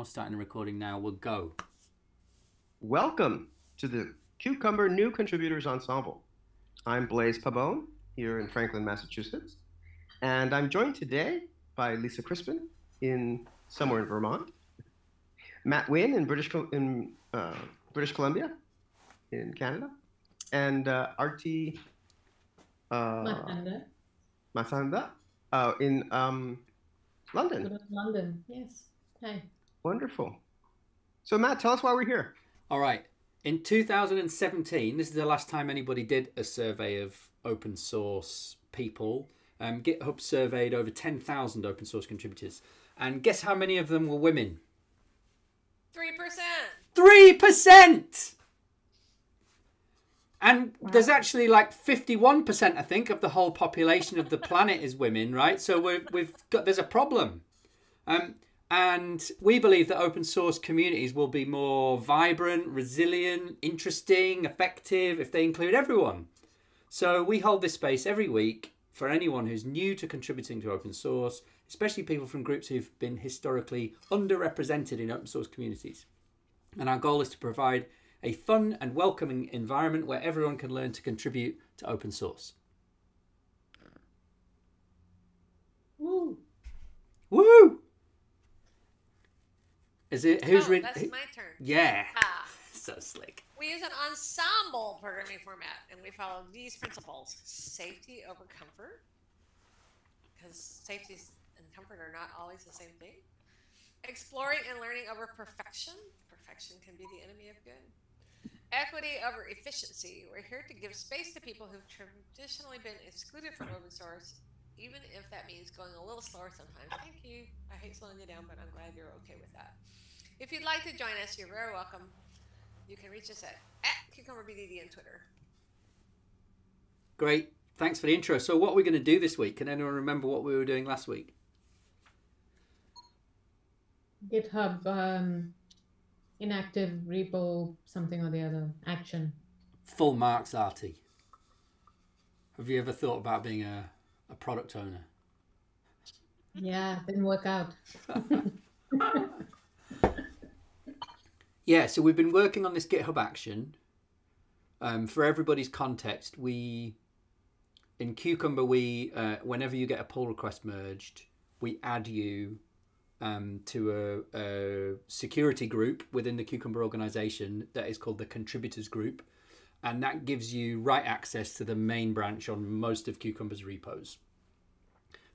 starting the recording now. We'll go. Welcome to the Cucumber New Contributors Ensemble. I'm Blaise Pabon here in Franklin, Massachusetts, and I'm joined today by Lisa Crispin somewhere in Vermont, Matt Wynn in British Columbia in Canada, and Arti Masanda in London. London, yes. Hi. Wonderful. So Matt, tell us why we're here. All right. In 2017, this is the last time anybody did a survey of open source people. GitHub surveyed over 10,000 open source contributors. And guess how many of them were women? 3%. 3%! And there's actually like 51%, I think, of the whole population of the planet is women, right? So there's a problem. And we believe that open source communities will be more vibrant, resilient, interesting, effective if they include everyone. So we hold this space every week for anyone who's new to contributing to open source, especially people from groups who've been historically underrepresented in open source communities. And our goal is to provide a fun and welcoming environment where everyone can learn to contribute to open source. Woo! Woo! Is it who's reading? That's my turn. Yeah. So slick. We use an ensemble programming format, and we follow these principles: safety over comfort, because safety and comfort are not always the same thing. Exploring and learning over perfection. Perfection can be the enemy of good. Equity over efficiency. We're here to give space to people who've traditionally been excluded from open source, even if that means going a little slower sometimes. Thank you. I hate slowing you down, but I'm glad you're okay with that. If you'd like to join us, you're very welcome. You can reach us at @CucumberBDD on Twitter. Great. Thanks for the intro. So what are we going to do this week? Can anyone remember what we were doing last week? GitHub inactive repo something or the other action. Full marks, Arti. Have you ever thought about being a product owner? Yeah, didn't work out. Yeah, so we've been working on this GitHub action. For everybody's context, in Cucumber, whenever you get a pull request merged, we add you to a security group within the Cucumber organization that is called the contributors group. And that gives you write access to the main branch on most of Cucumber's repos.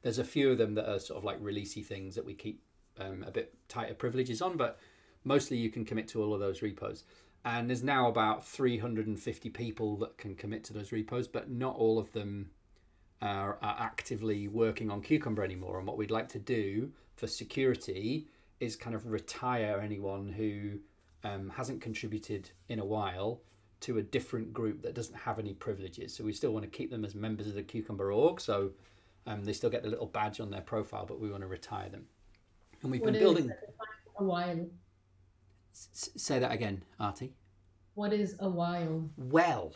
There's a few of them that are sort of like releasey things that we keep a bit tighter privileges on, but mostly you can commit to all of those repos. And there's now about 350 people that can commit to those repos, but not all of them are actively working on Cucumber anymore. And what we'd like to do for security is kind of retire anyone who hasn't contributed in a while to a different group that doesn't have any privileges. So we still want to keep them as members of the Cucumber org, so they still get the little badge on their profile, but we want to retire them. And we've been building a while. Say that again, Arti. What is a while? Well,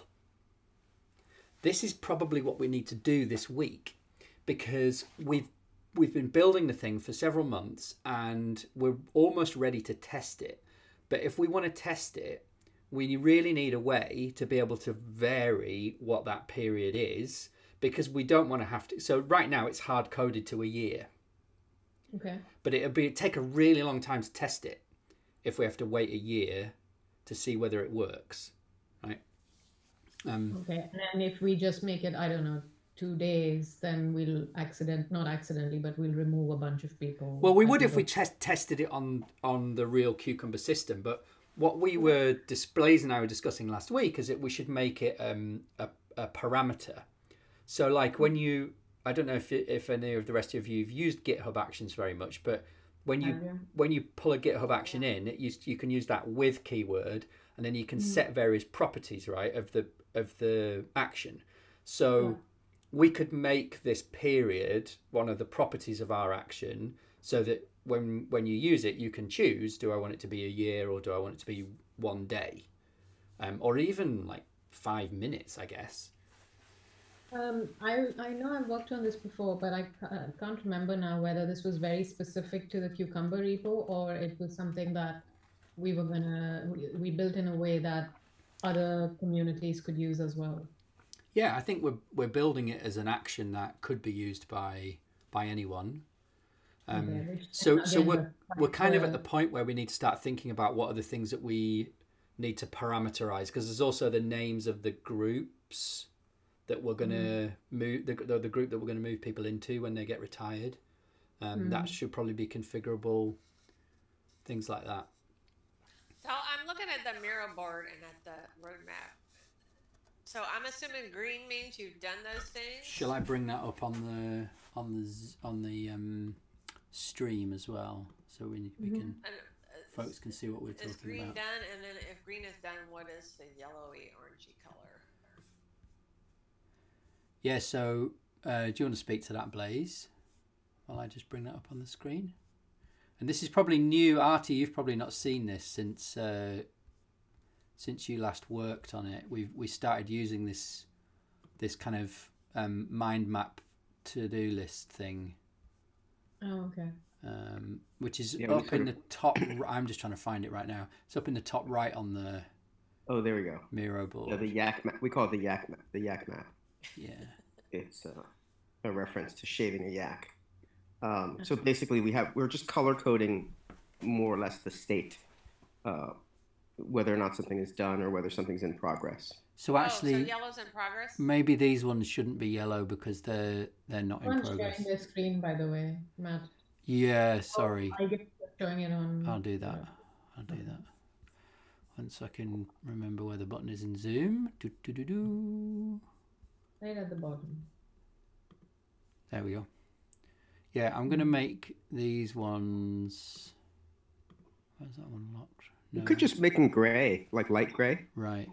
this is probably what we need to do this week, because we've been building the thing for several months and we're almost ready to test it. But if we want to test it, we really need a way to be able to vary what that period is, because we don't want to have to. So right now it's hard coded to a year. Okay. But it'd take a really long time to test it if we have to wait a year to see whether it works, right? Okay, and then if we just make it, I don't know, 2 days, then we'll not accidentally, but we'll remove a bunch of people. Well, we would if we tested it on the real Cucumber system, but what Blaise and I were discussing last week is that we should make it a parameter. So like when I don't know if any of the rest of you have used GitHub Actions very much, but when you pull a GitHub action in, you can use that with keyword, and then you can set various properties, right, of the action. So we could make this period one of the properties of our action, so that when you use it, you can choose: do I want it to be a year, or do I want it to be 1 day, or even like 5 minutes, I guess. I know I've worked on this before, but I can't remember now whether this was very specific to the Cucumber repo or it was something that we built in a way that other communities could use as well. Yeah, I think we're building it as an action that could be used by anyone. So we're kind of at the point where we need to start thinking about what are the things that we need to parameterize, because there's also the names of the groups that we're going to move, the group that we're going to move people into when they get retired. That should probably be configurable, things like that. So I'm looking at the Miro board and at the roadmap. So I'm assuming green means you've done those things. Shall I bring that up on the stream as well, so we can folks can see what we're talking about? Is green done? And then if green is done, what is the yellowy orangey color? Yeah. So do you want to speak to that, Blaise? While I just bring that up on the screen. And this is probably new, Arti. You've probably not seen this since you last worked on it. We started using this kind of mind map to-do list thing. Oh, okay. Which is up in the top. I'm just trying to find it right now. It's up in the top right on the. Oh, there we go. Miro board. Yeah, the yak map. We call it the yak map. The yak map. Yeah. It's a reference to shaving a yak. So basically, we're just color coding more or less the state, whether or not something is done or whether something's in progress. So actually, so yellow's in progress. Maybe these ones shouldn't be yellow because they're not in progress. I'm sharing the screen, by the way, Matt. Yeah, sorry. I get showing it on. I'll do that. I'll do that. Once I can remember where the button is in Zoom. Right at the bottom. There we go. Yeah, I'm going to make these ones. Where's that one locked? No. You could just make them gray, like light gray. Right.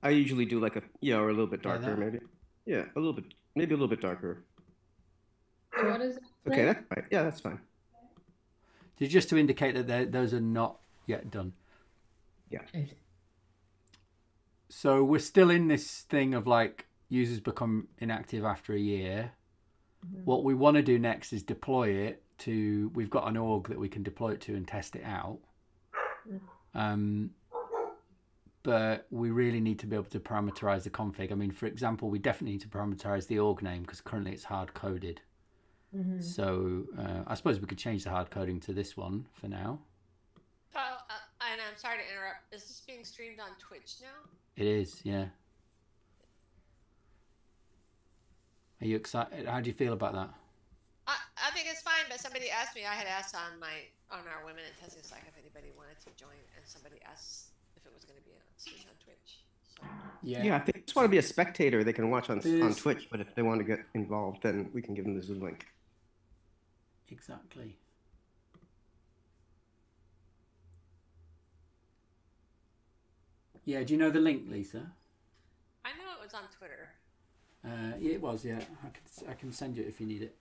I usually do like or a little bit darker, maybe. Yeah, a little bit, maybe a little bit darker. So what is it? Okay, that's fine. Yeah, that's fine. Just to indicate that those are not yet done. Yeah. So we're still in this thing of like users become inactive after a year. What we want to do next is deploy it to. We've got an org that we can deploy it to and test it out. But we really need to be able to parameterize the config. I mean, for example, we definitely need to parameterize the org name because currently it's hard coded. So I suppose we could change the hard coding to this one for now. So, and I'm sorry to interrupt. Is this being streamed on Twitch now? It is, yeah. Are you excited? How do you feel about that? I think it's fine, but somebody asked me. I had asked on our Women in Testing Slack if anybody wanted to join, and somebody asked if it was going to be streamed on Twitch. So. Yeah, if they just want to be a spectator, they can watch on Twitch. But if they want to get involved, then we can give them the Zoom link. Exactly. Yeah, do you know the link, Lisa? I know it was on Twitter. Yeah, it was. Yeah, I can send you it if you need it.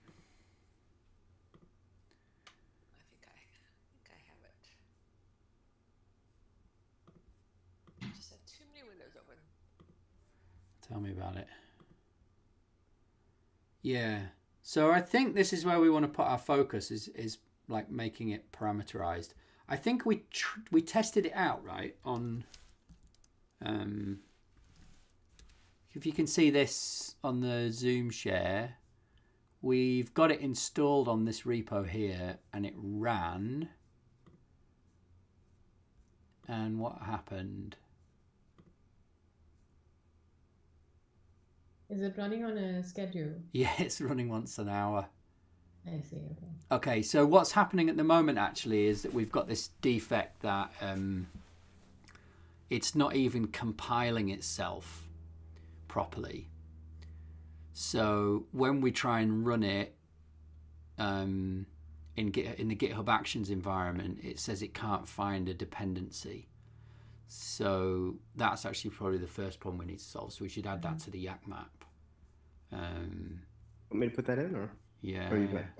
I think I have it. I just had too many windows open. Tell me about it. Yeah. So I think this is where we want to put our focus is like making it parameterized. I think we tested it out, right, on if you can see this on the Zoom share, we've got it installed on this repo here and it ran. And what happened? Is it running on a schedule? Yeah, it's running once an hour. I see, okay. Okay, so what's happening at the moment actually is that we've got this defect that it's not even compiling itself properly. So when we try and run it in the GitHub Actions environment, it says it can't find a dependency. So that's actually probably the first problem we need to solve. So we should add that to the yak map. Want me to put that in, or? Yeah. Oh,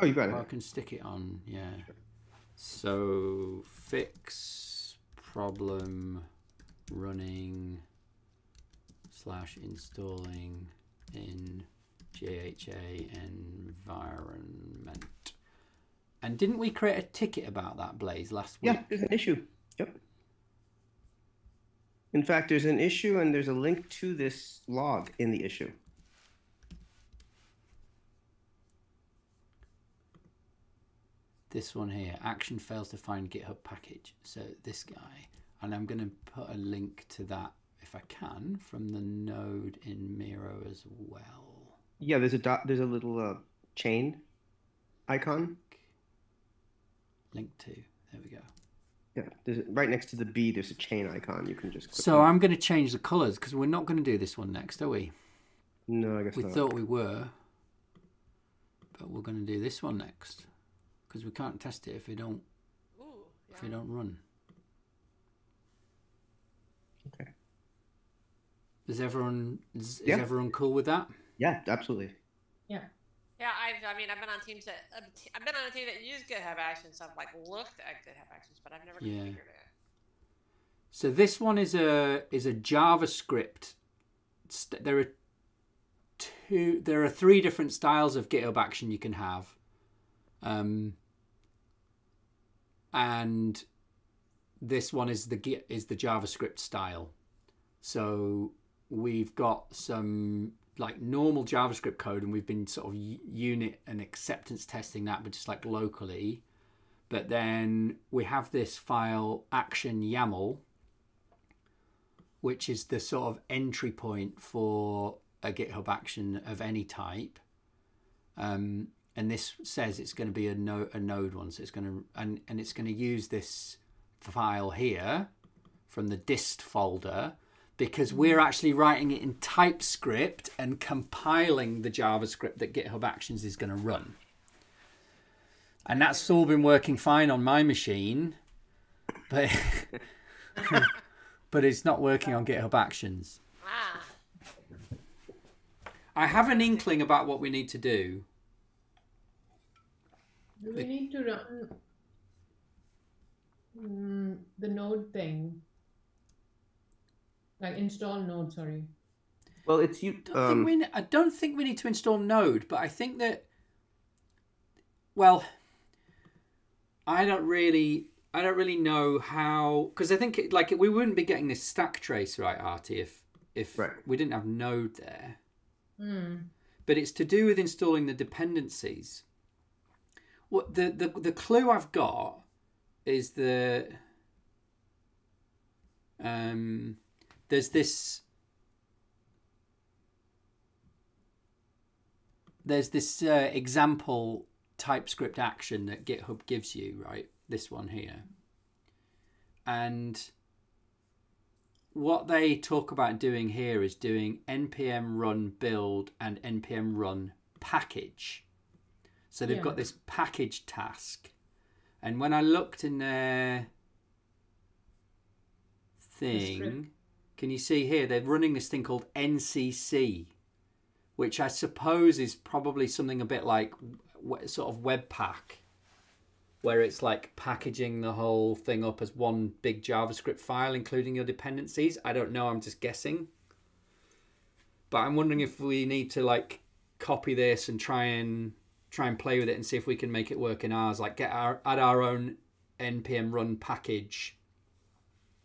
you got it. Well, I can stick it on. Yeah. Sure. So fix problem running /installing in JHA environment. And didn't we create a ticket about that, Blaise, last week? Yeah, there's an issue. Yep. In fact, there's an issue and there's a link to this log in the issue. This one here, action fails to find GitHub package. So this guy, and I'm going to put a link to that if I can from the node in Miro as well. Yeah, there's a little chain icon. Link to, there we go. Yeah, right next to the B, there's a chain icon. You can just click So on. I'm going to change the colors because we're not going to do this one next, are we? No, I guess We not. thought we were, but we're going to do this one next because we can't test it if we don't run. Okay. Is everyone everyone cool with that? Yeah, absolutely. Yeah. Yeah, I mean, I've been on teams that I've been on a team that use GitHub Actions. So I've like looked at GitHub Actions, but I've never configured it. So this one is a JavaScript. There are three different styles of GitHub Action you can have, and this one is the JavaScript style. So we've got some like normal JavaScript code, and we've been sort of unit and acceptance testing that, but just like locally. But then we have this file action YAML, which is the sort of entry point for a GitHub action of any type. And this says it's going to be a node one, so it's going to and it's going to use this file here from the dist folder, because we're actually writing it in TypeScript and compiling the JavaScript that GitHub Actions is going to run. And that's all been working fine on my machine, but but it's not working on GitHub Actions. Ah. I have an inkling about what we need to do. Do we need to run the node thing? Like install node, sorry. Well, it's you. I don't think we need to install Node, but I think that, well, I don't really know how, because I think we wouldn't be getting this stack trace right, Arti, if Right. we didn't have Node there. Mm. But it's to do with installing the dependencies. What the clue I've got is the there's this example TypeScript action that GitHub gives you, right? This one here. And what they talk about doing here is doing npm run build and npm run package. So they've got this package task. And when I looked in their thing, can you see here, they're running this thing called NCC, which I suppose is probably something a bit like sort of Webpack, where it's like packaging the whole thing up as one big JavaScript file, including your dependencies. I don't know, I'm just guessing. But I'm wondering if we need to like copy this and try and play with it and see if we can make it work in ours, like add our own npm run package.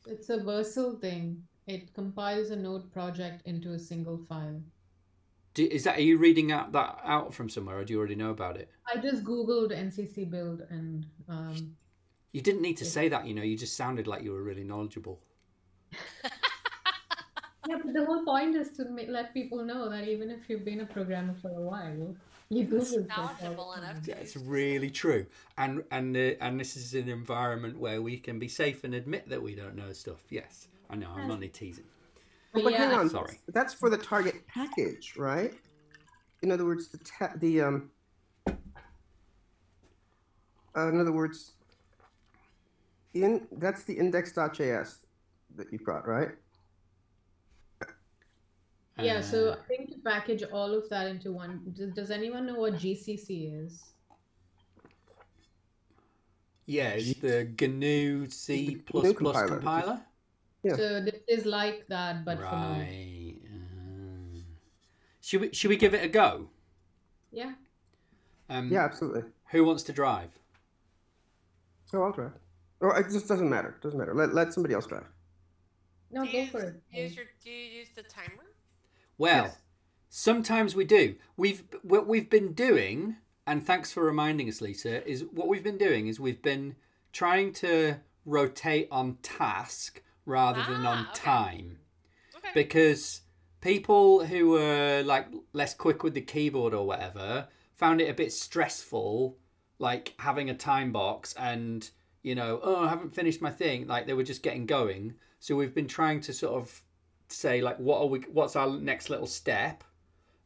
It's a Vercel thing. It compiles a node project into a single file. Are you reading that out from somewhere, or do you already know about it? I just Googled NCC build and... You didn't need to say that, you just sounded like you were really knowledgeable. Yeah, but the whole point is to let people know that even if you've been a programmer for a while, you Google stuff. Knowledgeable enough to It's really true. And this is an environment where we can be safe and admit that we don't know stuff. Yes, I know, I'm only teasing. But hang on, Sorry. That's for the target package, right? In other words, in other words, that's the index.js that you've got, right? Yeah, so I think to package all of that into one. Does anyone know what GCC is? Yeah, it's the GNU C++ compiler. Yeah. So this is like that, but for node. Right. Should we give it a go? Yeah. Yeah, absolutely. Who wants to drive? Oh, I'll drive. Or it just doesn't matter. Doesn't matter. Let somebody else drive. No, go for it. Do you use the timer? Well, Yes. sometimes we do. What we've been doing, and thanks for reminding us, Lisa, is what we've been doing is we've been trying to rotate on task rather than on time. Okay. Because people who were like less quick with the keyboard or whatever found it a bit stressful, like having a time box and, you know, oh, I haven't finished my thing. Like they were just getting going. So we've been trying to sort of say like, what's our next little step?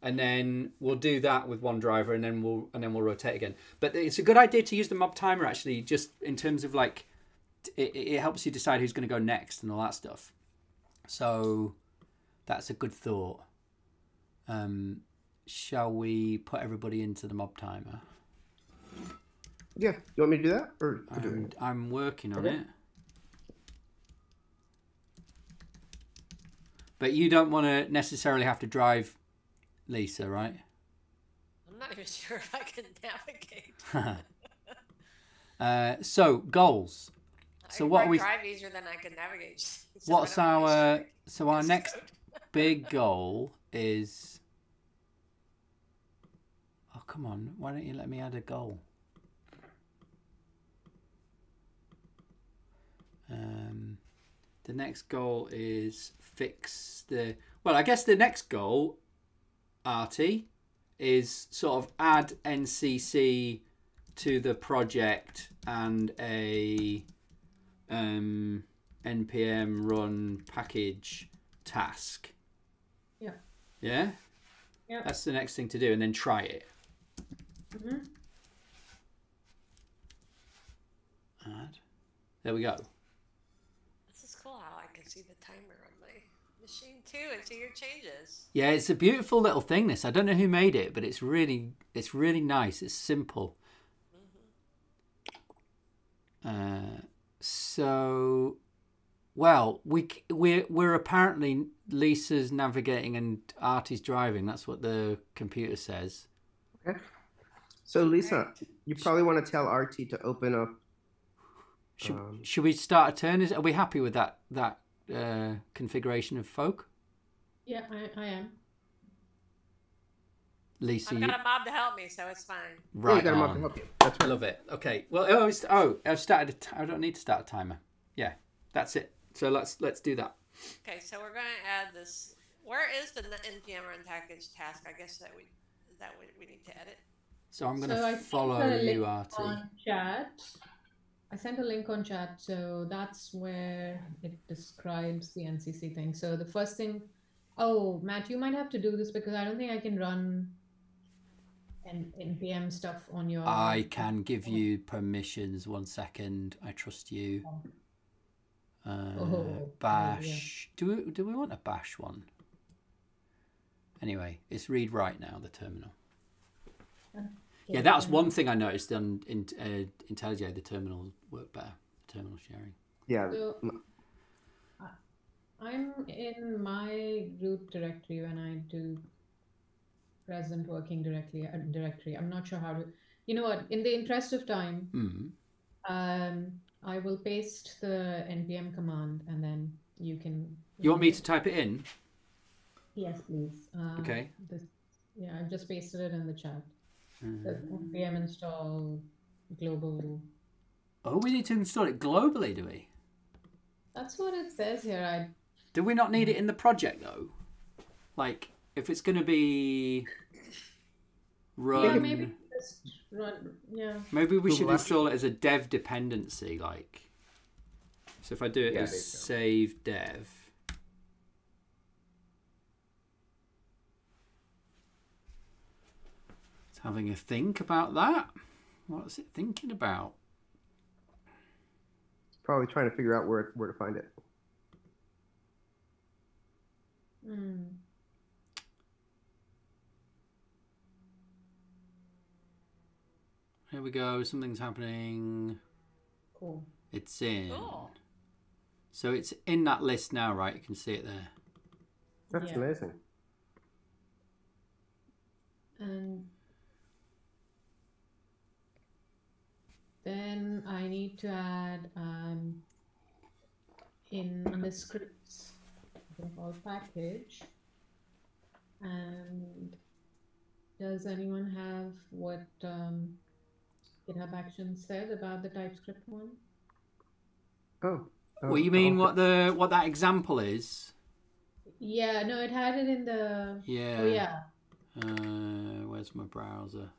And then we'll do that with one driver and then we'll rotate again. But it's a good idea to use the mob timer actually, just in terms of like, it helps you decide who's going to go next and all that stuff. So that's a good thought. Shall we put everybody into the mob timer? Yeah. You want me to do that? Or I'm working on it. But you don't want to necessarily have to drive, Lisa, right? I'm not even sure if I can navigate. So goals. So I what can are we? drive easier than I can navigate. So What's I don't our? use So our this next code. big goal is. Oh come on! Why don't you let me add a goal? The next goal is fix the. Well, I guess the next goal, Arti, is sort of add NCC to the project and a npm run package task. Yeah. Yeah? Yeah. That's the next thing to do, and then try it. Mm-hmm. Add. There we go. This is cool how I can see the timer on my machine too and see your changes. Yeah, it's a beautiful little thing, this. I don't know who made it, but it's really nice. It's simple. So, well, we're apparently Lisa's navigating and Artie's driving. That's what the computer says. Okay. So Lisa, you probably want to tell Arti to open up. Should we start a turn? Are we happy with that configuration of folk? Yeah, I am. Lisa, I've got a mob to help me, so it's fine. Yeah, you right got him up to on. help you. That's I right. love it. Okay. Well, I've started. I don't need to start a timer. Yeah, that's it. So let's do that. Okay, so we're going to add this. Where is the npm run package task? I guess that we need to edit. So I'm going So I to sent follow a you, link Artie. on chat. I sent a link on chat, so that's where it describes the NCC thing. So the first thing, oh, Matt, you might have to do this because I don't think I can run npm stuff on your. I can give you permissions. 1 second. I trust you. Bash. Do we want a bash one? Anyway, it's read write now, the terminal. Yeah, that was one thing I noticed on IntelliJ. The terminal work better. Terminal sharing. Yeah. So, I'm in my root directory when I do present working directory. I'm not sure how to. You know what? In the interest of time, I will paste the npm command and then you can. You want me to type it in? Yes, please. Okay. Yeah, I've just pasted it in the chat. The npm install global. Oh, we need to install it globally, do we? That's what it says here. Do we not need it in the project though? Like, if it's going to be run, Yeah, maybe just run. Yeah. maybe we should Google install it as a dev dependency. Like, so if I do it Yeah, as there you go. save dev. It's having a think about that. What's it thinking about? Probably trying to figure out where to find it. Here we go. Something's happening. Cool. It's in. Cool. So it's in that list now, right? You can see it there. That's Yeah. amazing. And then I need to add in the scripts, all package. And does anyone have what GitHub Actions said about the TypeScript one? Well, you mean what that example is? Yeah, no, it had it in the. Yeah. Oh yeah. Where's my browser?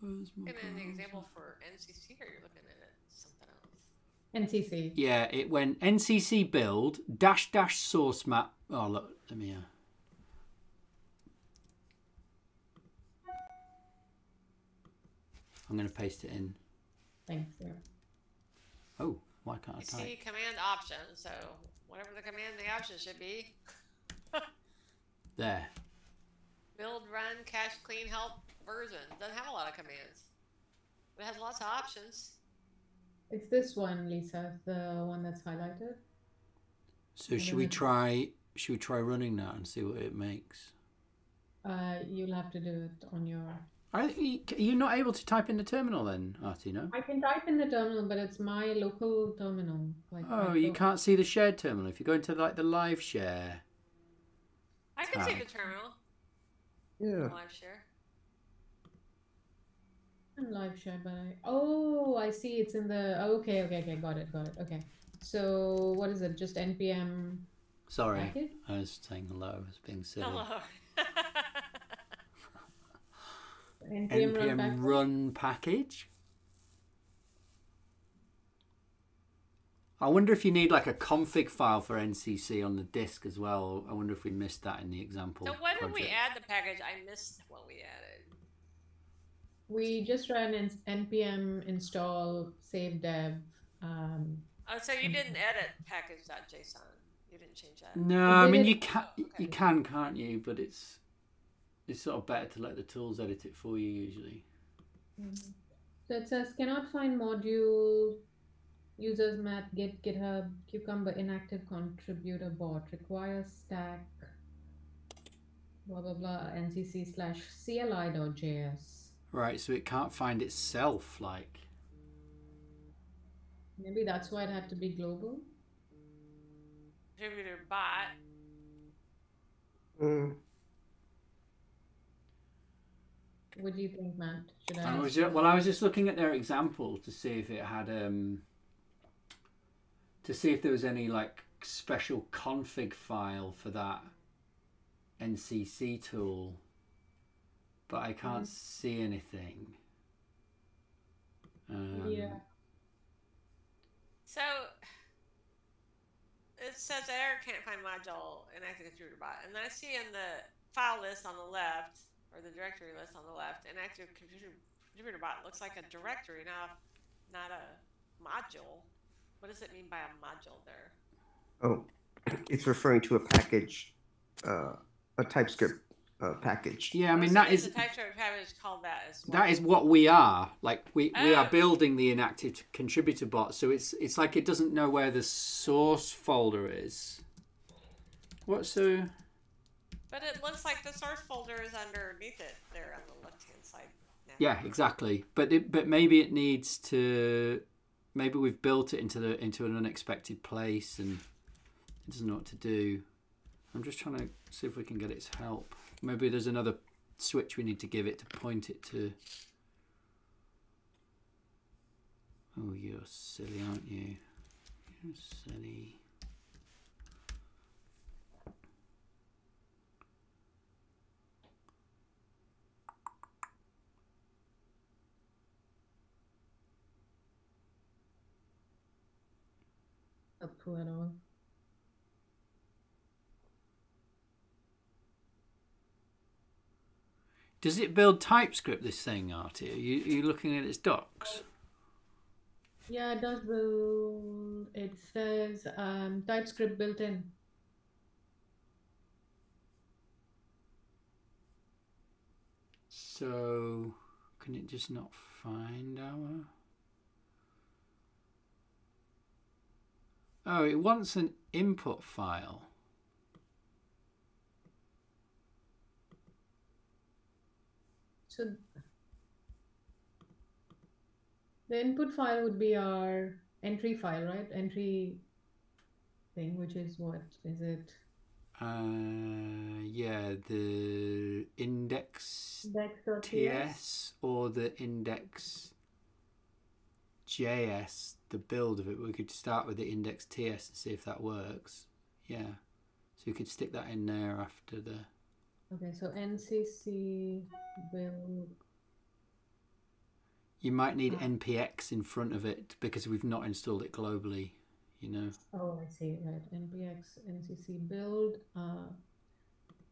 Looking at the example for NCC, or you're looking at something else? NCC. Yeah, it went NCC build -- source map. Oh look, let me. I'm going to paste it in. Thanks. Yeah. Oh, why can't I type? See command option, so whatever the command the option should be. There. Build, run, cache, clean, help, version. Doesn't have a lot of commands. It has lots of options. It's this one, Lisa, the one that's highlighted. So should we try running that and see what it makes? You'll have to do it on your. You're not able to type in the terminal then, Arti, no? I can type in the terminal, but it's my local terminal. Like you can't see the shared terminal. If you go into like the live share. I can see the terminal. Yeah. Live share. Live share, but I see it's in the. Oh, okay, got it. Okay, so what is it? Just npm. Sorry, package? I was saying hello. I was being silly. Hello. npm run package. I wonder if you need like a config file for NCC on the disk as well. I wonder if we missed that in the example. So when did we project. add the package? I missed what we added. We just ran npm install save dev. Oh, so you didn't edit package.json. You didn't change that. No, I mean you can, can't you? But it's sort of better to let the tools edit it for you usually. So it says cannot find module, users map, git, GitHub, Cucumber inactive contributor bot, requires stack, blah blah blah, ncc/cli.js. Right, so it can't find itself, like. Maybe that's why it had to be global. Contributor bot. What do you think, Matt? Should I was just looking at their example to see if it had to see if there was any like special config file for that NCC tool, but I can't see anything. Yeah. So it says error can't find module inactive contributor bot, and then I see in the file list on the left, or the directory list on the left, inactive contributor bot looks like a directory, not a module. What does it mean by a module there? Oh, it's referring to a package, a TypeScript package. Yeah, I mean that is the TypeScript package called that as well. that is what we are. Like we are building the inactive contributor bot, so it's like it doesn't know where the source folder is. What's the? But it looks like the source folder is underneath it there on the left-hand side. Now. Yeah, exactly. But maybe it needs to. Maybe we've built it into an unexpected place and it doesn't know what to do. I'm just trying to see if we can get it to help. Maybe there's another switch we need to give it to point it to. Oh, you're silly, aren't you? You're silly. Not true at all. Does it build TypeScript, this thing, Arti? Are you looking at its docs? Yeah, it does build. It says TypeScript built in. So, can it just not find our... Oh, it wants an input file. So the input file would be our entry file, right? Entry thing, which is what is it? Yeah, the index Index.ts TS or the index JS, the build of it. We could start with the index TS and see if that works. Yeah. So you could stick that in there after the... Okay, so NCC build. You might need npx in front of it because we've not installed it globally, you know. Oh, I see, right. npx NCC build. And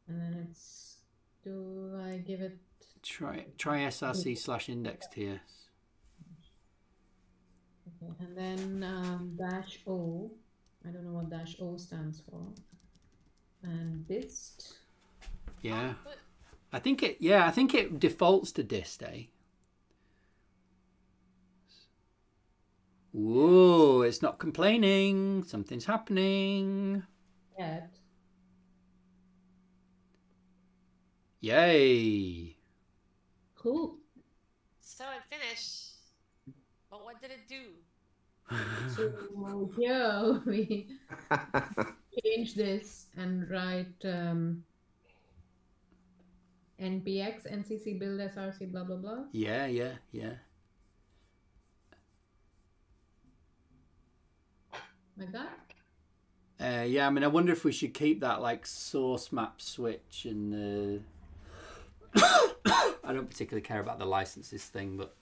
then it's, do I give it... Try src/index ts. Okay, and then -o. I don't know what -o stands for. And dist. Yeah. I think it defaults to dist, eh? Whoa, it's not complaining. Something's happening. Yet. Yay. Cool. So it finished. But what did it do? So here we change this and write npx ncc build src blah blah blah. Yeah. Like that? Yeah, I mean, I wonder if we should keep that like source map switch and I don't particularly care about the licenses thing, but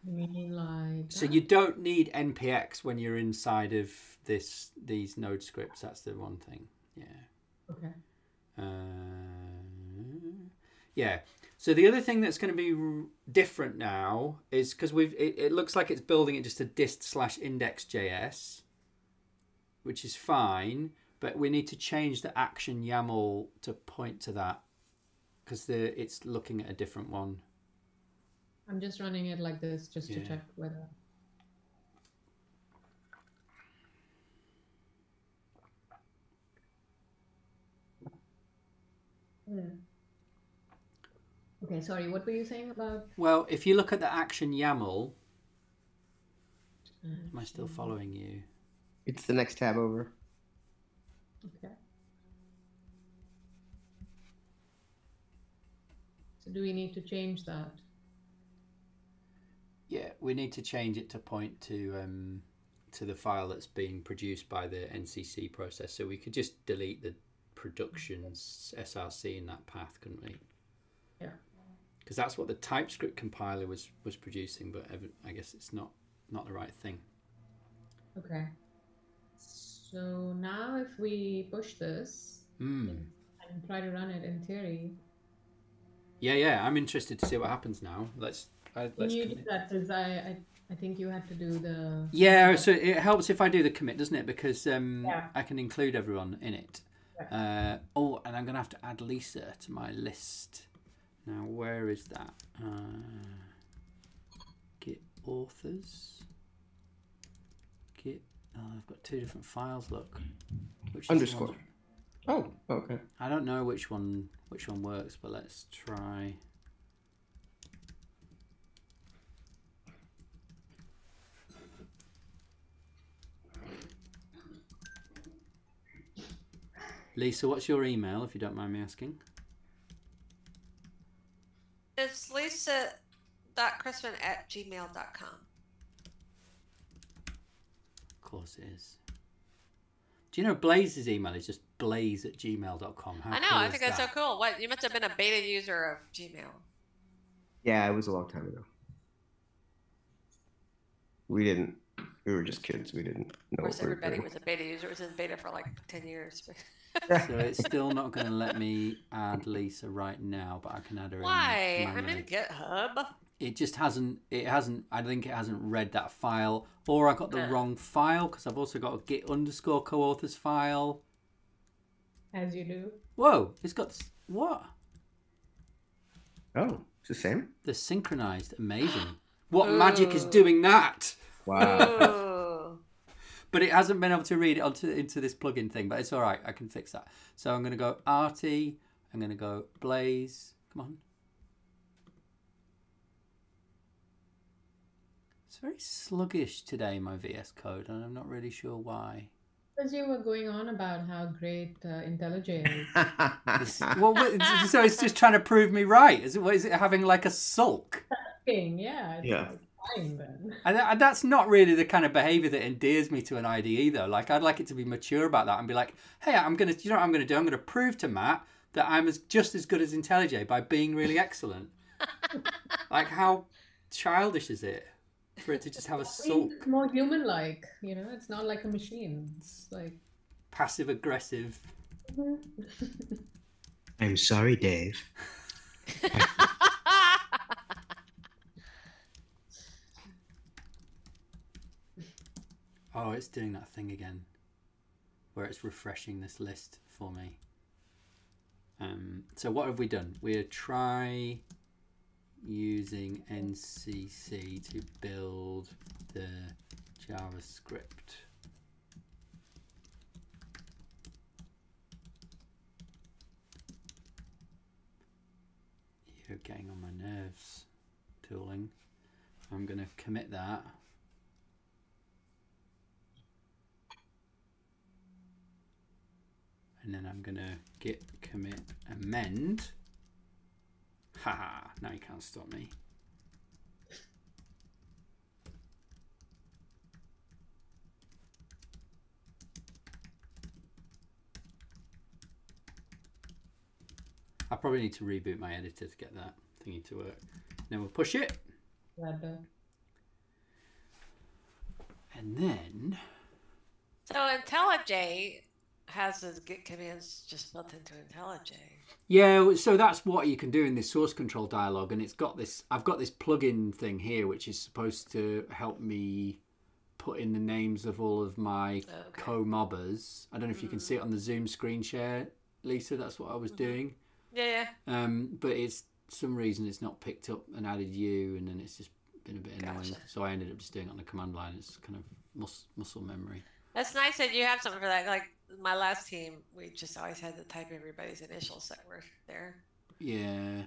You mean like so that? you don't need npx when you're inside of these node scripts. That's the one thing. Yeah. Okay. Yeah. So the other thing that's going to be different now is because it looks like it's building it just to dist/index.js, which is fine, but we need to change the action YAML to point to that because it's looking at a different one. I'm just running it like this just to check whether. Okay, sorry, what were you saying about? Well, if you look at the action YAML, am I still following you? It's the next tab over. Okay. So do we need to change that? Yeah, we need to change it to point to the file that's being produced by the NCC process. So we could just delete the productions src in that path, couldn't we? Yeah. Because that's what the TypeScript compiler was producing, but I guess it's not the right thing. Okay. So now if we push this and try to run it in theory. Yeah, I'm interested to see what happens now. Let's Can you do that? Because I think you had to do the... Yeah, so it helps if I do the commit, doesn't it? Because I can include everyone in it. Yeah. And I'm going to have to add Lisa to my list. Now, where is that? Git authors. Git... Oh, I've got two different files, look. Which Underscore. Oh, okay. I don't know which one works, but let's try... Lisa, what's your email, if you don't mind me asking? It's lisa.crispin@gmail.com. Of course it is. Do you know Blaise's email is just blaise@gmail.com? I know, I think that's so cool. What, you must have been a beta user of Gmail. Yeah, it was a long time ago. We were just kids. We didn't know. Of course, what we were everybody doing. was a beta user. It was in beta for like 10 years. So it's still not going to let me add Lisa right now, but I can add her in. Why? I'm manually. in GitHub. It just hasn't, I think it hasn't read that file, or I got the wrong file, because I've also got a git_co-authors file. As you do. Whoa, it's got, what? Oh, it's the same? They're synchronized, amazing. What magic is doing that? Wow. Ooh. But it hasn't been able to read it into this plugin thing, but it's all right, I can fix that. So I'm going to go Arti, I'm going to go Blaise, come on. very sluggish today, my VS Code, and I'm not really sure why. Because you were going on about how great IntelliJ is. So it's just trying to prove me right. Is it having like a sulk? Yeah, it's Yeah. fine then. And that's not really the kind of behavior that endears me to an IDE, though. Like, I'd like it to be mature about that and be like, hey, you know what I'm going to do? I'm going to prove to Matt that I'm just as good as IntelliJ by being really excellent. Like, how childish is it for it to just have a sulk? It's more human-like, you know? It's not like a machine. It's like... Passive-aggressive. I'm sorry, Dave. Oh, it's doing that thing again where it's refreshing this list for me. So what have we done? We'll try using NCC to build the JavaScript. You're getting on my nerves, tooling. I'm going to commit that. And then I'm going to git commit amend. Haha, now you can't stop me. I probably need to reboot my editor to get that thingy to work. Then we'll push it. And then... So IntelliJ has the git commands just built into IntelliJ. Yeah, so that's what you can do in this source control dialog, and it's got this. I've got this plugin thing here, which is supposed to help me put in the names of all of my co-mobbers. I don't know if you can see it on the Zoom screen share, Lisa. That's what I was doing. Yeah. But it's some reason it's not picked up and added you, and then it's just been a bit annoying. So I ended up just doing it on the command line. It's kind of muscle memory. That's nice that you have something for that. Like my last team, we just always had to type everybody's initials that were there. Yeah.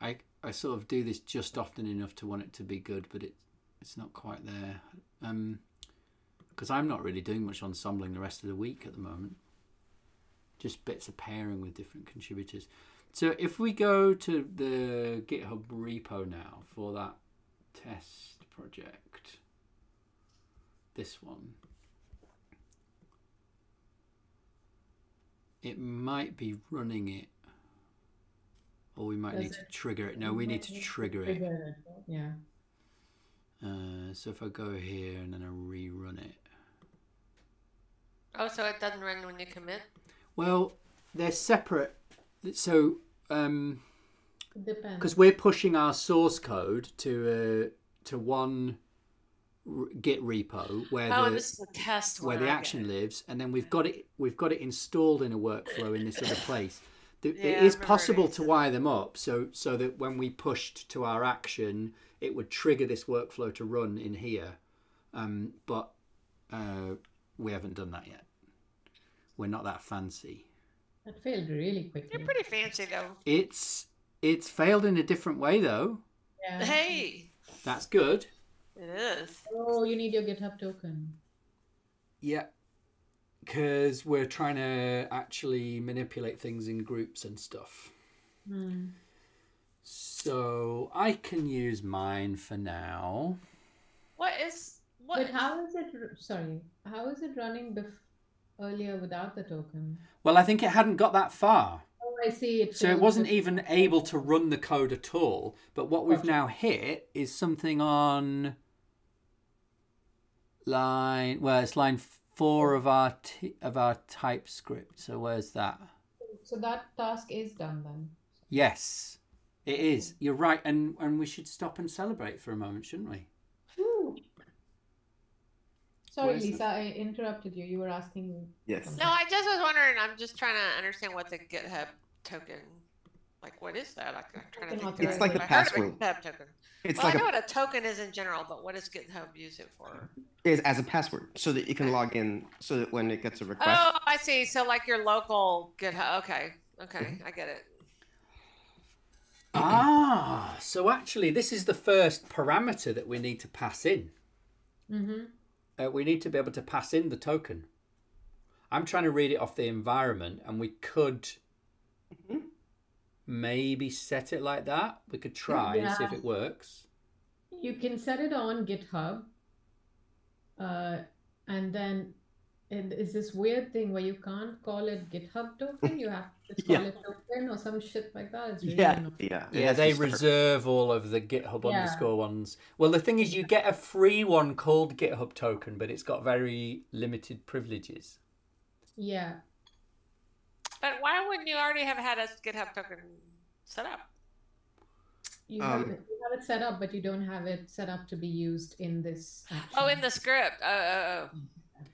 I sort of do this just often enough to want it to be good, but it's not quite there. Because I'm not really doing much ensembling the rest of the week at the moment. Just bits of pairing with different contributors. So if we go to the GitHub repo now for that test project, this one, it might be running it, or we might need to trigger it. No, we need to trigger it. Yeah. So if I go here and then I rerun it. Oh, so it doesn't run when you commit? Well, they're separate. So, Depends. because we're pushing our source code to one Git repo where this is the test one. where the action lives, and then we've got it installed in a workflow in this other place. It is possible to wire them up so that when we pushed to our action, it would trigger this workflow to run in here, but we haven't done that yet. We're not that fancy. That failed really quickly. You're pretty fancy though. It's failed in a different way though. Yeah. Hey, That's good. it is. Oh, you need your GitHub token. Yeah, because we're trying to actually manipulate things in groups and stuff. So I can use mine for now. What? But how is it? Sorry, how is it running earlier without the token? Well, I think it hadn't got that far. Oh, I see. So it wasn't even able to run the code at all. But what we've now hit is something on it's line 4 of our TypeScript. So where's that? So that task is done then. Yes, it is. You're right, and we should stop and celebrate for a moment, shouldn't we? Woo. Sorry, Where's Lisa, I interrupted you. You were asking. Yes. something. No, I just was wondering. I'm just trying to understand what the GitHub token. Like, what is that? I'm trying to think. It's like the I heard of a password. GitHub token. It's Well, like I know what a token is in general, but what does GitHub use it for? is as a password, so that you can log in, so that when it gets a request. Oh, I see. So like your local GitHub. Okay, I get it. So actually this is the first parameter that we need to pass in. We need to be able to pass in the token. I'm trying to read it off the environment, and we could maybe set it like that. We could try and see if it works. You can set it on GitHub, and then it's this weird thing where you can't call it GitHub token. You have to just call it token or some shit like that. It's really annoying. Yeah, they reserve all of the GitHub underscore ones. Well, the thing is, you get a free one called GitHub token, but it's got very limited privileges. Yeah. But why wouldn't you already have had a GitHub token set up? You have it set up, but you don't have it set up to be used in this action. Oh, in the script. Oh.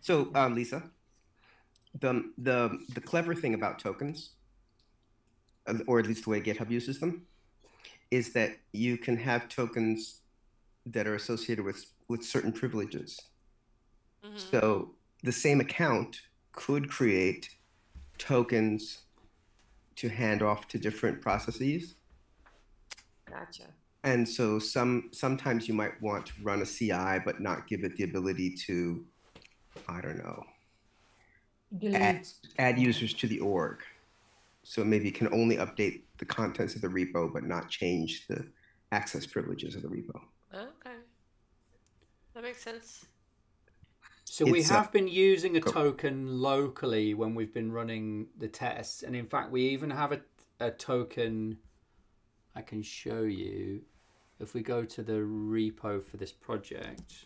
So, Lisa, the clever thing about tokens, or at least the way GitHub uses them, is that you can have tokens that are associated with certain privileges. So the same account could create tokens to hand off to different processes. Gotcha. And so sometimes you might want to run a CI, but not give it the ability to, I don't know, add users to the org. So maybe it can only update the contents of the repo, but not change the access privileges of the repo. Okay. That makes sense. So we have been using a token locally when we've been running the tests. And in fact, we even have a token I can show you. If we go to the repo for this project,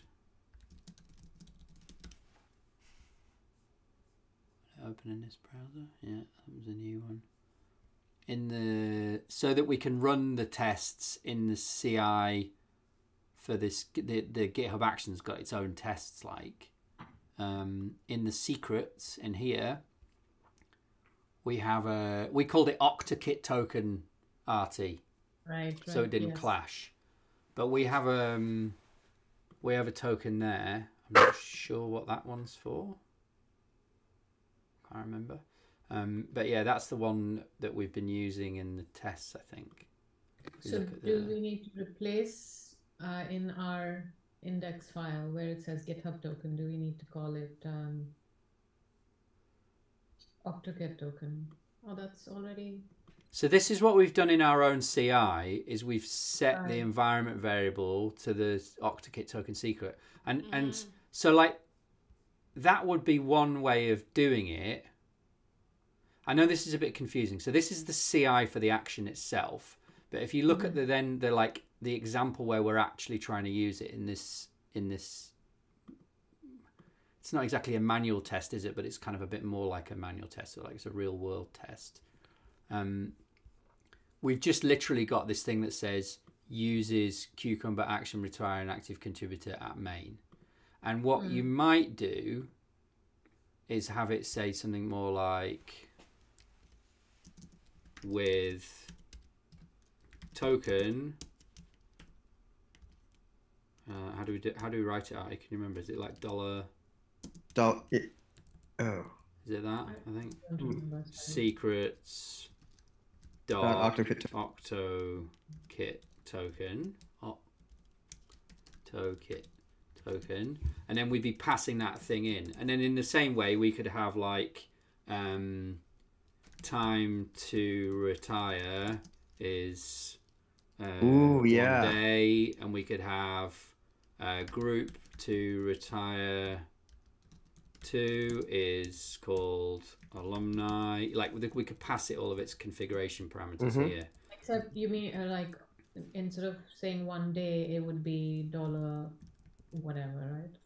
open in this browser. Yeah, that was a new one. So that we can run the tests in the CI for this. The GitHub Action's got its own tests like. In the secrets in here, we have we called it OctaKit token Arti, right, so it didn't clash. But we have a token there. I'm not sure what that one's for. Can't remember. But yeah, that's the one that we've been using in the tests, I think. So do we need to replace in our index file where it says GitHub token, do we need to call it OctaKit token? Oh, that's already... So this is what we've done in our own CI, is we've set the environment variable to the OctaKit token secret. And so like, that would be one way of doing it. I know this is a bit confusing. So this is the CI for the action itself. But if you look at the example where we're actually trying to use it in this, it's not exactly a manual test, is it? But it's kind of a bit more like a manual test, so like it's a real world test. We've just literally got this thing that says uses Cucumber action retire an active contributor at main. And what you might do is have it say something more like with token. How do we write it out? Can you remember? Is it like $? Oh. Is it that? I think. Secrets. OctaKit token. OctaKit token. And then we'd be passing that thing in. And then in the same way, we could have like time to retire is 1 day, and we could have group to retire to is called alumni. Like we could pass it all of its configuration parameters here. Except you mean like instead of saying 1 day, it would be $, whatever, right?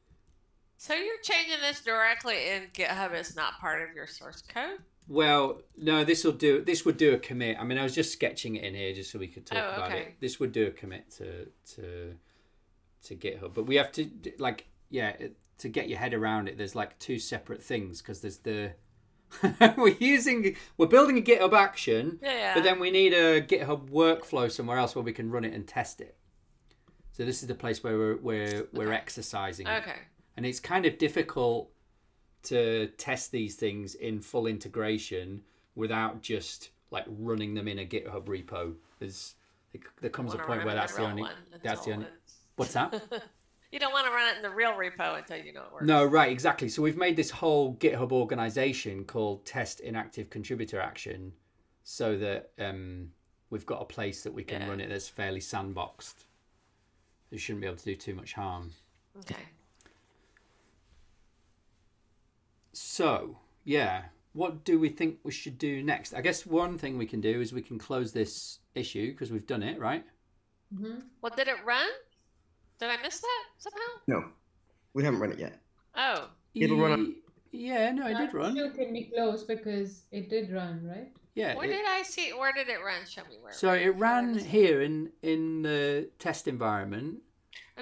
So you're changing this directly in GitHub. It's not part of your source code? Well, no, this would do a commit. I mean, I was just sketching it in here just so we could talk about it. This would do a commit to GitHub, but we have to to get your head around it. There's like two separate things because there's the we're building a GitHub action, but then we need a GitHub workflow somewhere else where we can run it and test it. So this is the place where we're exercising it. Okay. And it's kind of difficult to test these things in full integration without just like running them in a GitHub repo. There comes a Wanna point run where it in that's the the real only. one That's the until only. it's- What's that? You don't want to run it in the real repo until you know it works. No, right, exactly. So we've made this whole GitHub organization called Test Inactive Contributor Action, so that we've got a place that we can run it that's fairly sandboxed. You shouldn't be able to do too much harm. Okay. So, yeah, what do we think we should do next? I guess one thing we can do is we can close this issue because we've done it, right? Mm-hmm. Well, did it run? Did I miss that somehow? No, we haven't run it yet. Oh. It'll run on. Yeah, no, it did run. Issue can be closed because it did run, right? Yeah. Where did I see? Where did it run? Show me where. So it ran here in the test environment.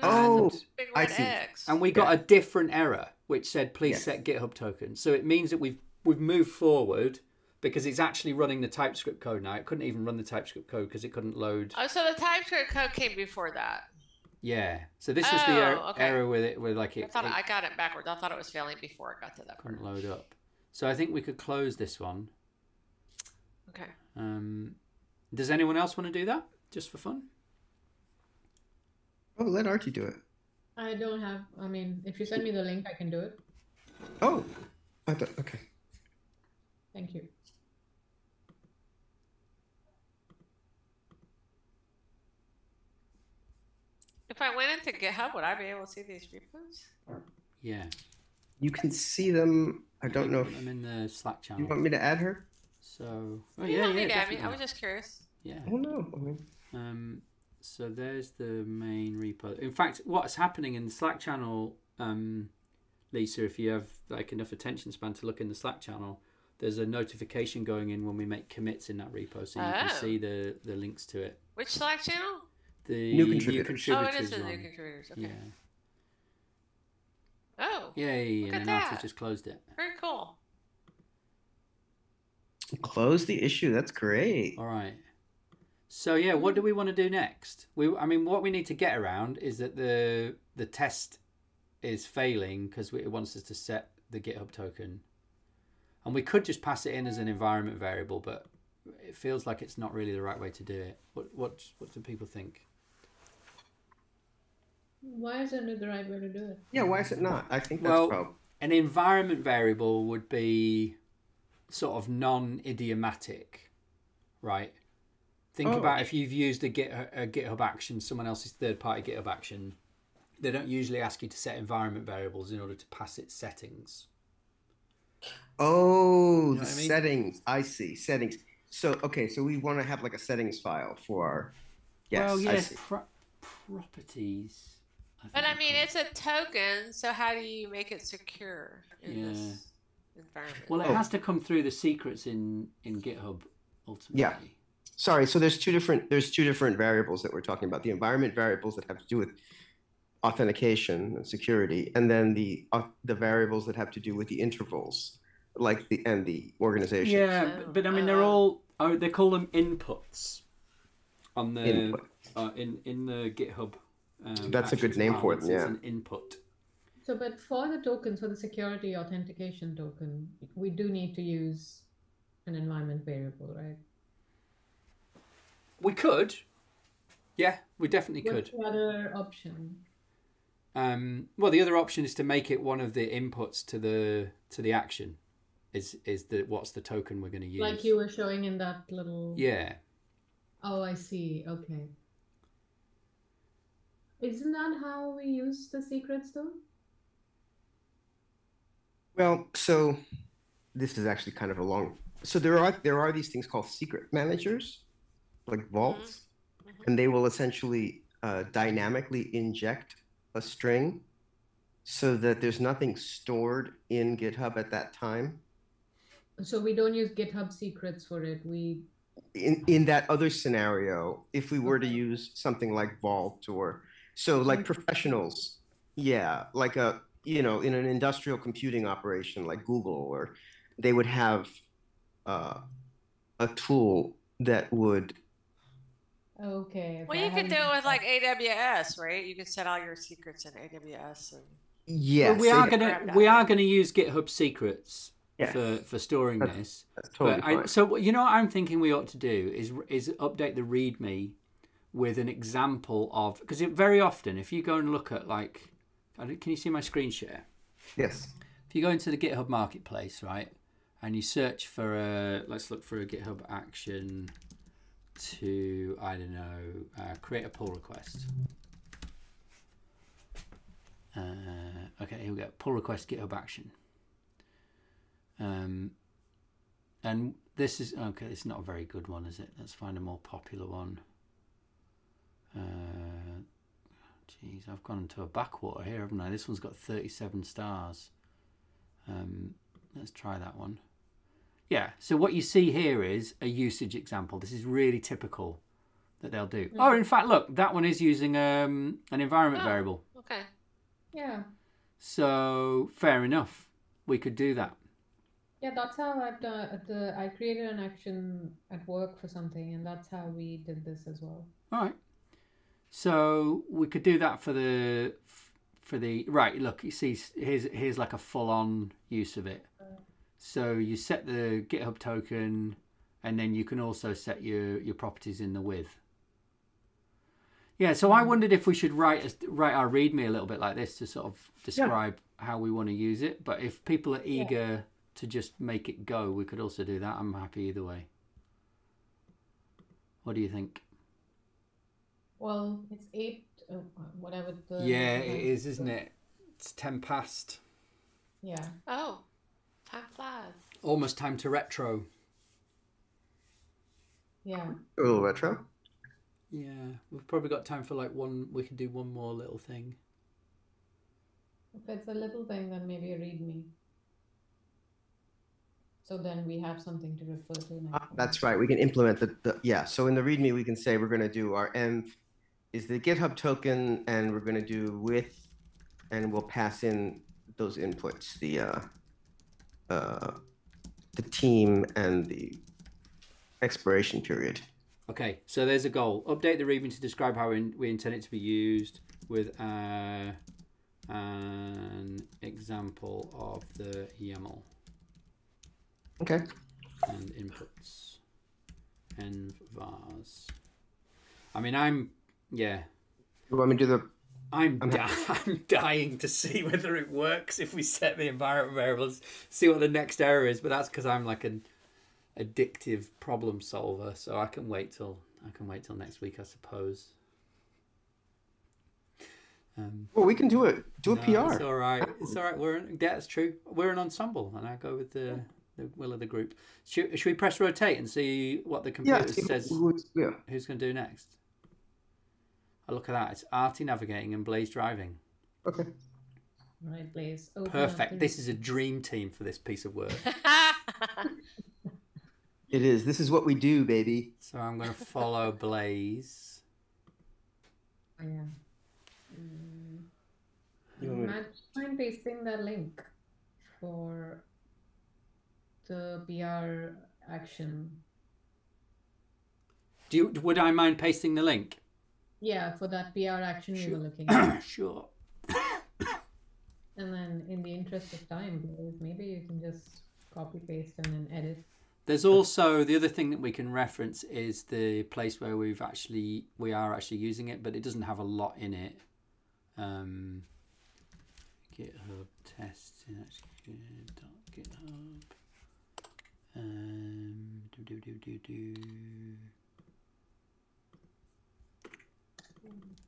Oh, Big I red see. X. And we got a different error which said please set GitHub token. So it means that we've moved forward because it's actually running the TypeScript code now. It couldn't even run the TypeScript code because it couldn't load. Oh, so the TypeScript code came before that. Yeah. So this was the error with it, where like I thought I got it backwards. I thought it was failing before it got to that couldn't part. load up. So I think we could close this one. Okay. Does anyone else want to do that just for fun? Oh, let Arti do it. I don't have. I mean, if you send me the link, I can do it. Oh, okay. Thank you. If I went into GitHub, would I be able to see these repos? Yeah. You can see them. I don't know if I'm in the Slack channel. you want me to add her. So You don't need to add me. I was just curious. Yeah. Oh no. I mean, So there's the main repo. In fact, what's happening in the Slack channel, Lisa, if you have like enough attention span to look in the Slack channel, there's a notification going in when we make commits in that repo, so you can see the links to it. Which Slack channel? The New contributors. Oh, it is contributors the one. new contributors. Okay. Yeah. Oh, Yay! Look And at then Arti that. just closed it. very cool. close the issue. That's great. All right. So yeah, what do we want to do next? I mean, what we need to get around is that the test is failing because it wants us to set the GitHub token, and we could just pass it in as an environment variable, but it feels like it's not really the right way to do it. What do people think? Why isn't it the right way to do it? Yeah, why is it not? I think that's Well, probably. an environment variable would be sort of non-idiomatic, right? Think Oh. about if you've used a GitHub action, someone else's third-party GitHub action, they don't usually ask you to set environment variables in order to pass its settings. Oh, know the what I mean? settings. I see. Settings. So, okay, so we want to have like a settings file for our. Yes, Well, I yeah, see. properties. But I think mean, they're it's a token, so how do you make it secure in Yeah. this environment? called. Well, it has to come through the secrets in GitHub ultimately. Yeah. Sorry, so there's two different variables that we're talking about. The environment variables that have to do with authentication and security, and then the variables that have to do with the intervals, like the organization. Yeah, but I mean, they call them inputs on the Input. in the GitHub. That's a good Actions name for it, parlance, yeah. It's an input. So, but for the tokens, for the security authentication token, we do need to use an environment variable, right? We could. Yeah, we definitely What's could. the other option? Well, the other option is to make it one of the inputs to the action. Is what's the token we're going to use? Like you were showing in that little. Yeah. Oh, I see. Okay. Isn't that how we use the secrets though? Well, so this is actually kind of a long. So there are these things called secret managers, like vaults, and they will essentially dynamically inject a string so that there's nothing stored in GitHub at that time. So we don't use GitHub secrets for it. We In that other scenario, if we were to use something like Vault or so like professionals, yeah, like in an industrial computing operation like Google, or they would have a tool that would. okay. Well, you could do it with like AWS, right? You could set all your secrets in AWS, and Yes, Well, we are gonna use GitHub secrets Yes. for storing this. That's totally But fine. so what I'm thinking we ought to do is update the README with an example of, because very often if you go and look at like, can you see my screen share? Yes. If you go into the GitHub marketplace, right, and you search for let's look for a GitHub action to, I don't know, create a pull request. Okay, here we go. Pull request GitHub action. And this is, okay, it's not a very good one, is it? Let's find a more popular one. Geez, I've gone into a backwater here, haven't I? This one's got 37 stars. Let's try that one. Yeah, so what you see here is a usage example. This is really typical that they'll do. Oh, in fact, look, that one is using an environment variable. Okay. Yeah. So fair enough. We could do that. Yeah, that's how I created an action at work for something, and that's how we did this as well. All right. So we could do that for the right. Look, you see, here's like a full-on use of it. So you set the GitHub token, and then you can also set your properties in the with. Yeah. So I wondered if we should write our README a little bit like this to sort of describe how we want to use it. But if people are eager to just make it go, we could also do that. I'm happy either way. What do you think? Well, it's 8, whatever. Yeah, it is, isn't it? It's 10 past. Yeah. Oh, time flies. Almost time to retro. Yeah. A little retro. Yeah, we've probably got time for like one. We can do one more little thing. If it's a little thing, then maybe a README. So then we have something to refer to next. That's right. We can implement the So in the README, we can say we're going to do our env is the GitHub token, and we're going to do with, and we'll pass in those inputs, the team and the expiration period. Okay, so there's a goal. Update the README to describe how we intend it to be used with an example of the YAML. Okay. And inputs. And vars. I mean, You want me to do the... I'm dying to see whether it works if we set the environment variables, see what the next error is, but that's because I'm like an addictive problem solver, so I can wait till next week, I suppose. Well, we can do it. Do a PR. It's all right. It's all right. That's true. We're an ensemble, and I go with the will of the group. Should we press rotate and see what the computer says? Who's going to do next? Oh, look at that. It's Arti navigating and Blaise driving. Okay. Right, Blaise. Perfect. This is a dream team for this piece of work. It is. This is what we do, baby. So I'm going to follow Blaise. Yeah. I'm pasting the link for the PR action. Would I mind pasting the link? Yeah, for that PR action we were looking at. Sure. And then in the interest of time, maybe you can just copy paste and then edit. There's also the other thing that we can reference is the place where we are actually using it, but it doesn't have a lot in it. GitHub test .github.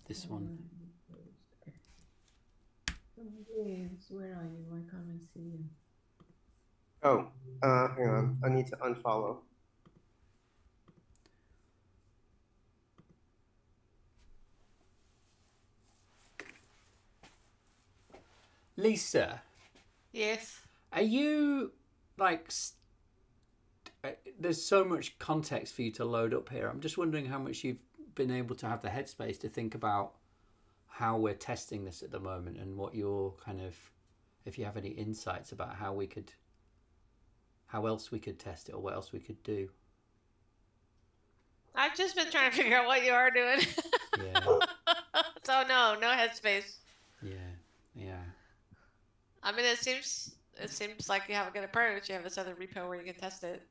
This one. Where are you? Why can't I see you? Oh, hang on. I need to unfollow. Lisa. Yes. Are you like? There's so much context for you to load up here. I'm just wondering how much you've been able to have the headspace to think about how we're testing this at the moment, and what your kind of, if you have any insights about how else we could test it, or what else we could do. I've just been trying to figure out what you are doing. Yeah. So no headspace. Yeah. I mean, it seems like you have a good approach. You have this other repo where you can test it.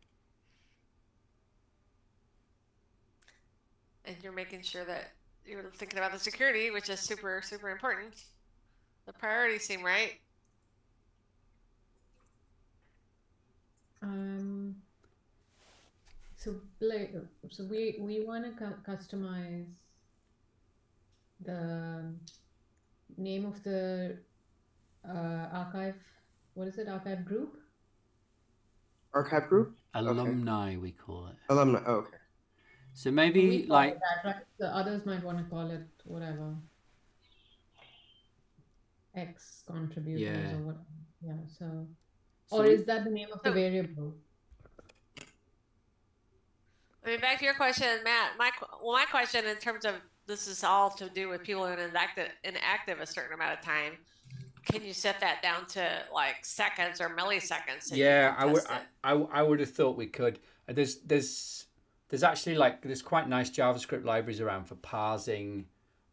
and you're making sure that you're thinking about the security, which is super, super important. The priorities seem right. So we want to customize the name of the archive. What is it? Archive group? Archive group? Alumni, we call it. Alumni. Oh, okay. So maybe We call like it that, right? The others might want to call it whatever. X contributors Yeah. or what? Yeah. So, So or we- is that the name of the variable? I mean, back to your question, Matt. My question in terms of this is all to do with people who are inactive a certain amount of time. Can you set that down to like seconds or milliseconds? So yeah, I would have thought we could. There's actually like there's quite nice JavaScript libraries around for parsing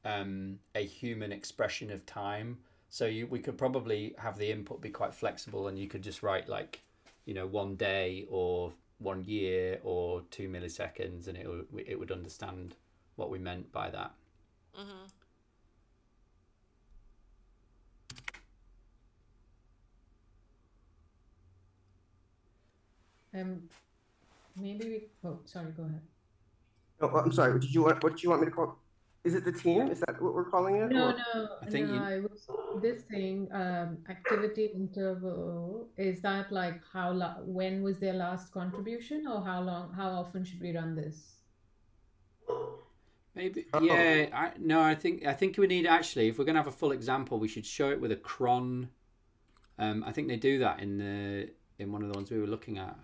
a human expression of time. So we could probably have the input be quite flexible, and you could just write like, 1 day or 1 year or 2 milliseconds, and it would understand what we meant by that. Mm-hmm. Maybe we. Oh, sorry. Go ahead. Oh, I'm sorry. What did you want me to call? Is it the team? Is that what we're calling it? No, or? no, I think no. I was this thing. Activity interval. Is that like when was their last contribution, or how often should we run this? Maybe. Oh. Yeah. I think we need, actually, if we're going to have a full example, we should show it with a cron. I think they do that in one of the ones we were looking at.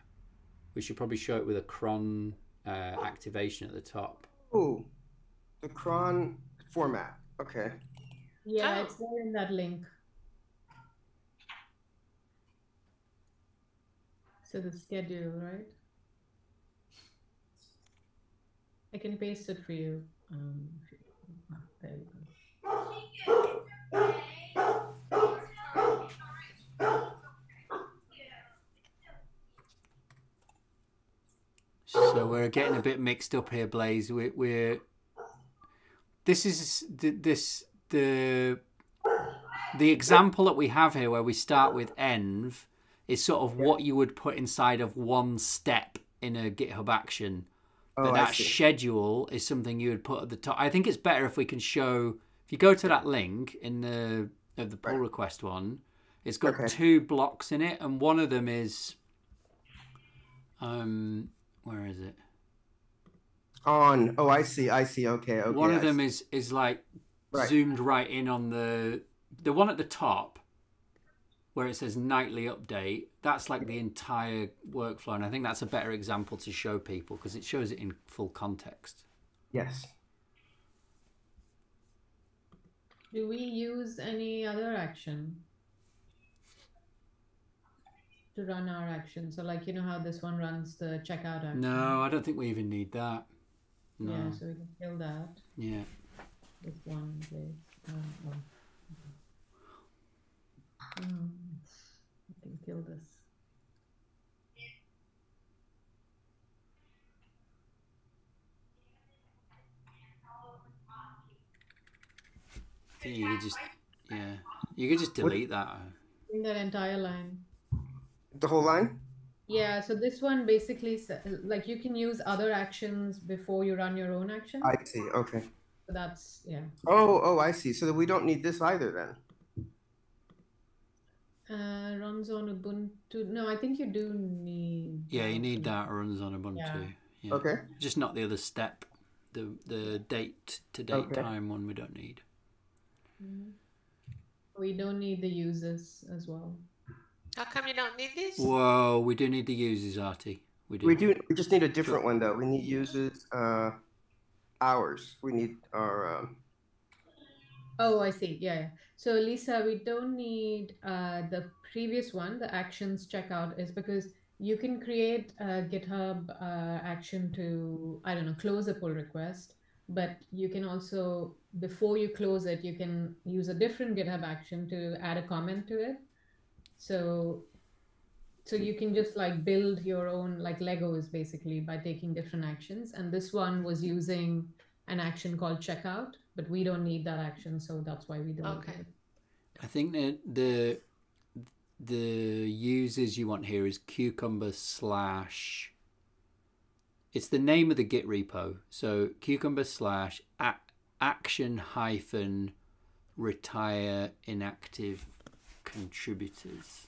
We should probably show it with a cron activation at the top. Oh, the cron format. Okay. Yeah, Oh. it's there in that link. So the schedule, right? I can paste it for you. There you go. So we're getting a bit mixed up here, Blaise. This is the example that we have here, where we start with env, is sort of what you would put inside of one step in a GitHub action. But that schedule is something you would put at the top. I think it's better if we can show. If you go to that link in the pull request one, it's got 2 blocks in it, and one of them is where is it? On. Oh, I see. Okay. One of them is like zoomed right in on the one at the top, where it says nightly update. That's like the entire workflow, and I think that's a better example to show people because it shows it in full context. Yes. Do we use any other action to run our action? So like, how this one runs the checkout action? No, I don't think we even need that. No. Yeah, so we can kill that. Yeah. This one place. I can kill this. I think you could just delete that. In that entire line. The whole line? Yeah, so this one basically, like, you can use other actions before you run your own action. I see. Okay. So that's, yeah. Oh, I see. So we don't need this either then. Runs on Ubuntu. No, I think you do need. Yeah, you need that. Runs on Ubuntu. Yeah. Okay. Just not the other step, the date to date time one we don't need. We don't need the users as well. How come you don't need these? Whoa, we do need the users, Arti. We do. We just need a different one though. We need users hours. We need our. Oh, I see. Yeah. So Lisa, we don't need the previous one, the actions checkout, is because you can create a GitHub action to, I don't know, close a pull request, but you can also, before you close it, you can use a different GitHub action to add a comment to it. So you can just like build your own like Legos basically by taking different actions. And this one was using an action called checkout, but we don't need that action, so that's why we deleted Okay. it. I think that the users you want here is cucumber slash. It's the name of the Git repo. So cucumber slash action hyphen retire inactive contributors.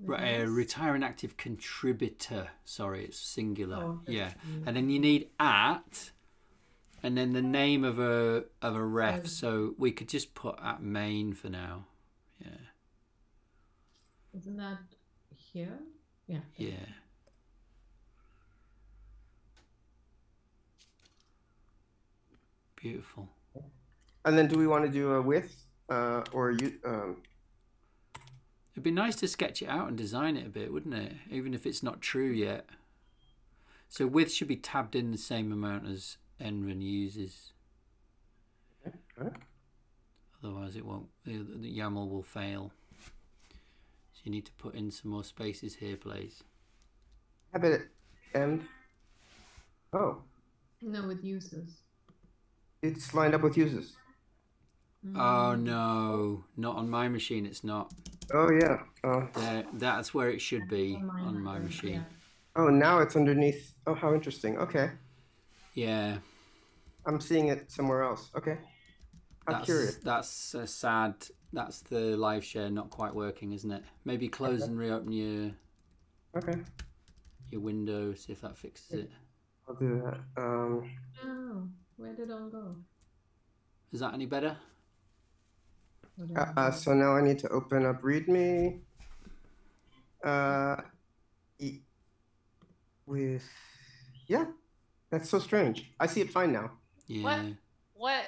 Retire inactive contributor. Sorry, it's singular. Oh, okay. Yeah, and then you need at, and then the name of a ref. So we could just put at main for now. Yeah. Isn't that here? Yeah. Yeah. Beautiful. And then do we want to do a with or you? It'd be nice to sketch it out and design it a bit, wouldn't it? Even if it's not true yet. So width should be tabbed in the same amount as Enron uses. Okay. Otherwise it won't, the YAML will fail. So you need to put in some more spaces here, Blaise. Have it end. Oh, No, with users. it's lined up with users. Oh no, not on my machine, it's not. Oh yeah. That's where it should be on my Yeah. machine. Oh, now it's underneath. Oh, how interesting. Okay, Yeah. I'm seeing it somewhere else. Okay, I'm curious. That's sad. That's the live share not quite working, isn't it? Maybe close and reopen your window, see if that fixes it. I'll do that. Oh, where did it all go? Is that any better? So now I need to open up README. Yeah, that's so strange. I see it fine now. Yeah. What?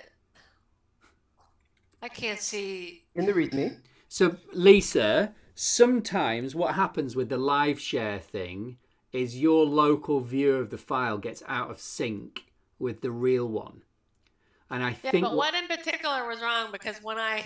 I can't see. In the README. So, Lisa, sometimes what happens with the live share thing is your local view of the file gets out of sync with the real one. And I think but what in particular was wrong? Because when I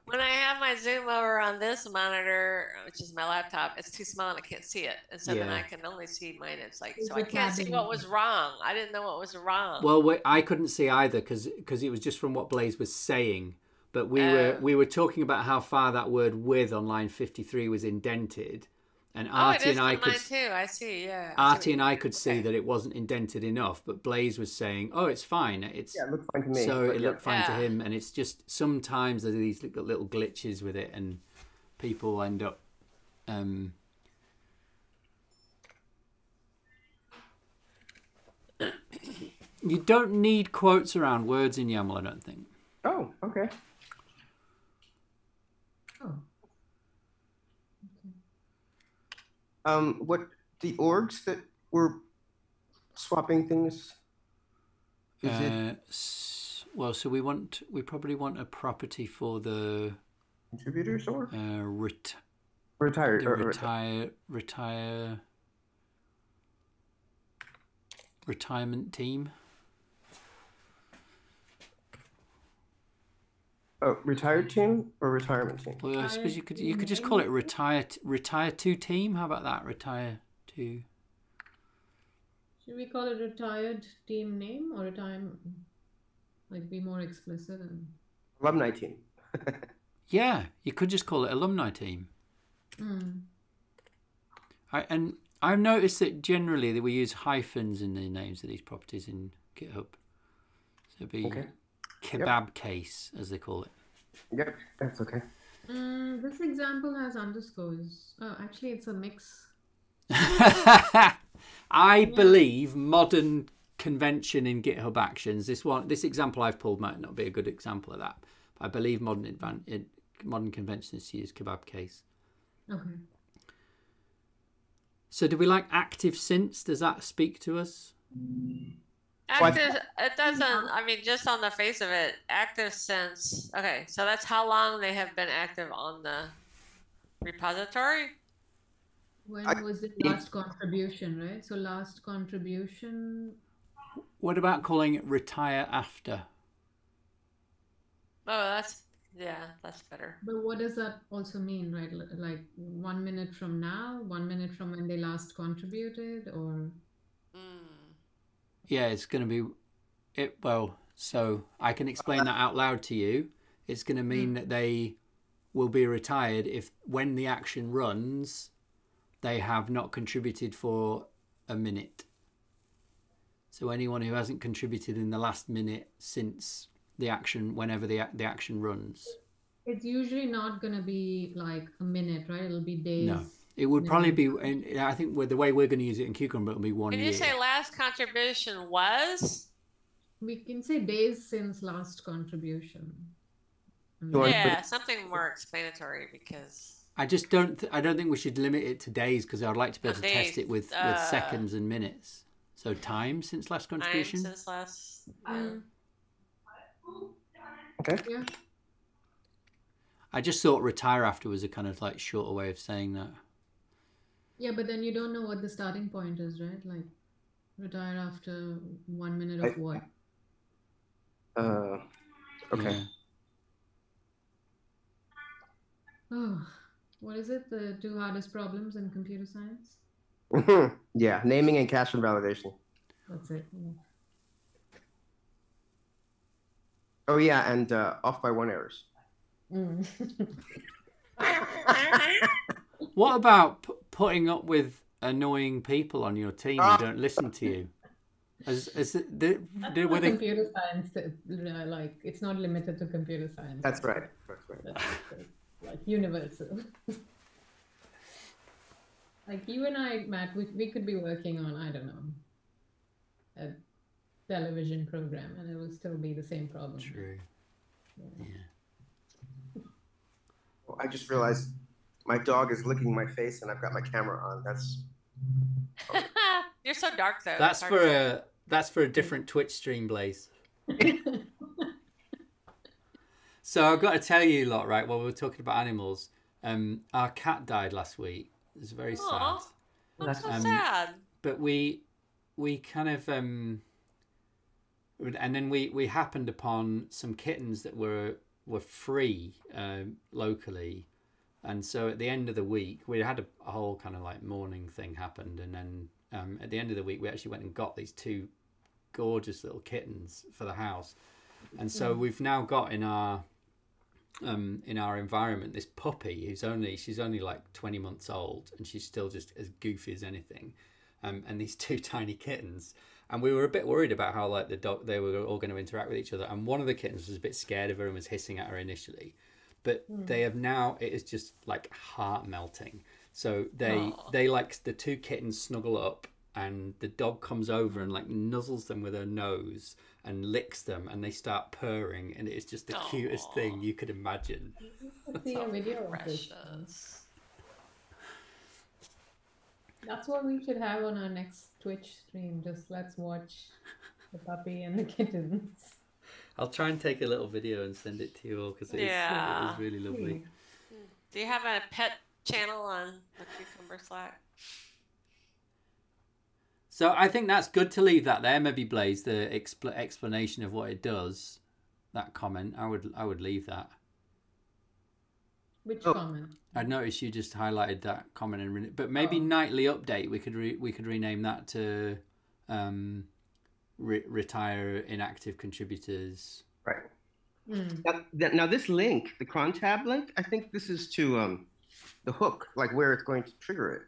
have my Zoom over on this monitor, which is my laptop, it's too small and I can't see it. And so then I can only see mine. It's like, so I can't see what was wrong. I didn't know what was wrong. Well, I couldn't see either because it was just from what Blaise was saying. But we were talking about how far that word with on line 53 was indented. And Arti and I could too. I see, yeah. Arti and I could see that it wasn't indented enough, but Blaise was saying, "Oh, it's fine. It's it looked fine to me." So it looked fine to him, and it's just sometimes there's these little glitches with it, and people end up. You don't need quotes around words in YAML, I don't think. Oh, okay. What the orgs that were swapping things? Well, so we probably want a property for the contributors or retirement team. Oh, retired team or retirement team? Well, I suppose you could just call it retire to team. How about that? Retire to. Should we call it retired team name or like be more explicit? Alumni team. Yeah, you could just call it alumni team. I've noticed that generally that we use hyphens in the names of these properties in GitHub. So it'd be kebab case, as they call it. Yep, that's okay. This example has underscores. Oh, actually, it's a mix. I believe modern convention in GitHub Actions. This example I've pulled might not be a good example of that. But I believe modern convention is to use kebab case. Okay. So do we like active since? Does that speak to us? Active, it doesn't, I mean, just on the face of it, active since, okay, so that's how long they have been active on the repository? When was the last contribution, right? So last contribution. What about calling it retire after? Oh, Yeah, that's better. But what does that also mean, right? Like 1 minute from now, 1 minute from when they last contributed, or Yeah, it's going to be it. Well, so I can explain that out loud to you. It's going to mean that they will be retired if, when the action runs, they have not contributed for a minute. So anyone who hasn't contributed in the last minute since the action, whenever the action runs. it's usually not going to be like a minute, right? It'll be days. No, it would probably be. And I think with the way we're going to use it in Cucumber, it'll be 1 year. Can you say last contribution was? We can say days since last contribution. Yeah, something more explanatory, because I just don't. I don't think we should limit it to days, because I would like to be able to test it with seconds and minutes. So time since last contribution. Time since last. Okay. Yeah. I just thought retire after was a kind of like shorter way of saying that. Yeah, but then you don't know what the starting point is, right? Like retire after 1 minute of what? Okay. Yeah. Oh, what is it? The 2 hardest problems in computer science? Yeah, naming and cache invalidation. That's it. Yeah. Oh yeah, and off by 1 errors. What about putting up with annoying people on your team who don't listen to you? Computer science, like it's not limited to computer science. That's right. That's right. That's like universal. Like you and I, Matt, we could be working on, I don't know, a television program, and it will still be the same problem. True. Yeah. Well, I just realized my dog is licking my face, and I've got my camera on. That's. You're so dark, though. That's for a different Twitch stream, Blaise. So I've got to tell you lot, right? While we were talking about animals, our cat died last week. It was very sad. That's so sad. But we kind of and then we happened upon some kittens that were free locally, and so at the end of the week we had a whole kind of like mourning thing happened, and then at the end of the week we actually went and got these 2 gorgeous little kittens for the house, and so we've now got in our environment this puppy she's only like 20 months old, and she's still just as goofy as anything, and these 2 tiny kittens. And we were a bit worried about how like they were all going to interact with each other. And one of the kittens was a bit scared of her and was hissing at her initially, but they have now. It is just like heart melting. So they like the 2 kittens snuggle up, and the dog comes over and like nuzzles them with her nose and licks them, and they start purring, and it's just the cutest thing you could imagine. See a video of this. Precious. That's what we should have on our next Twitch stream. Just let's watch the puppy and the kittens. I'll try and take a little video and send it to you all, because it is really lovely. Do you have a pet channel on the Cucumber Slack? So I think that's good to leave that there. Maybe Blaise, the explanation of what it does, that comment, I would leave that. Which comment? I noticed you just highlighted that comment, but maybe nightly update. We could rename that to retire inactive contributors. Right. Now this link, the cron tab link, I think this is to the hook, like where it's going to trigger it.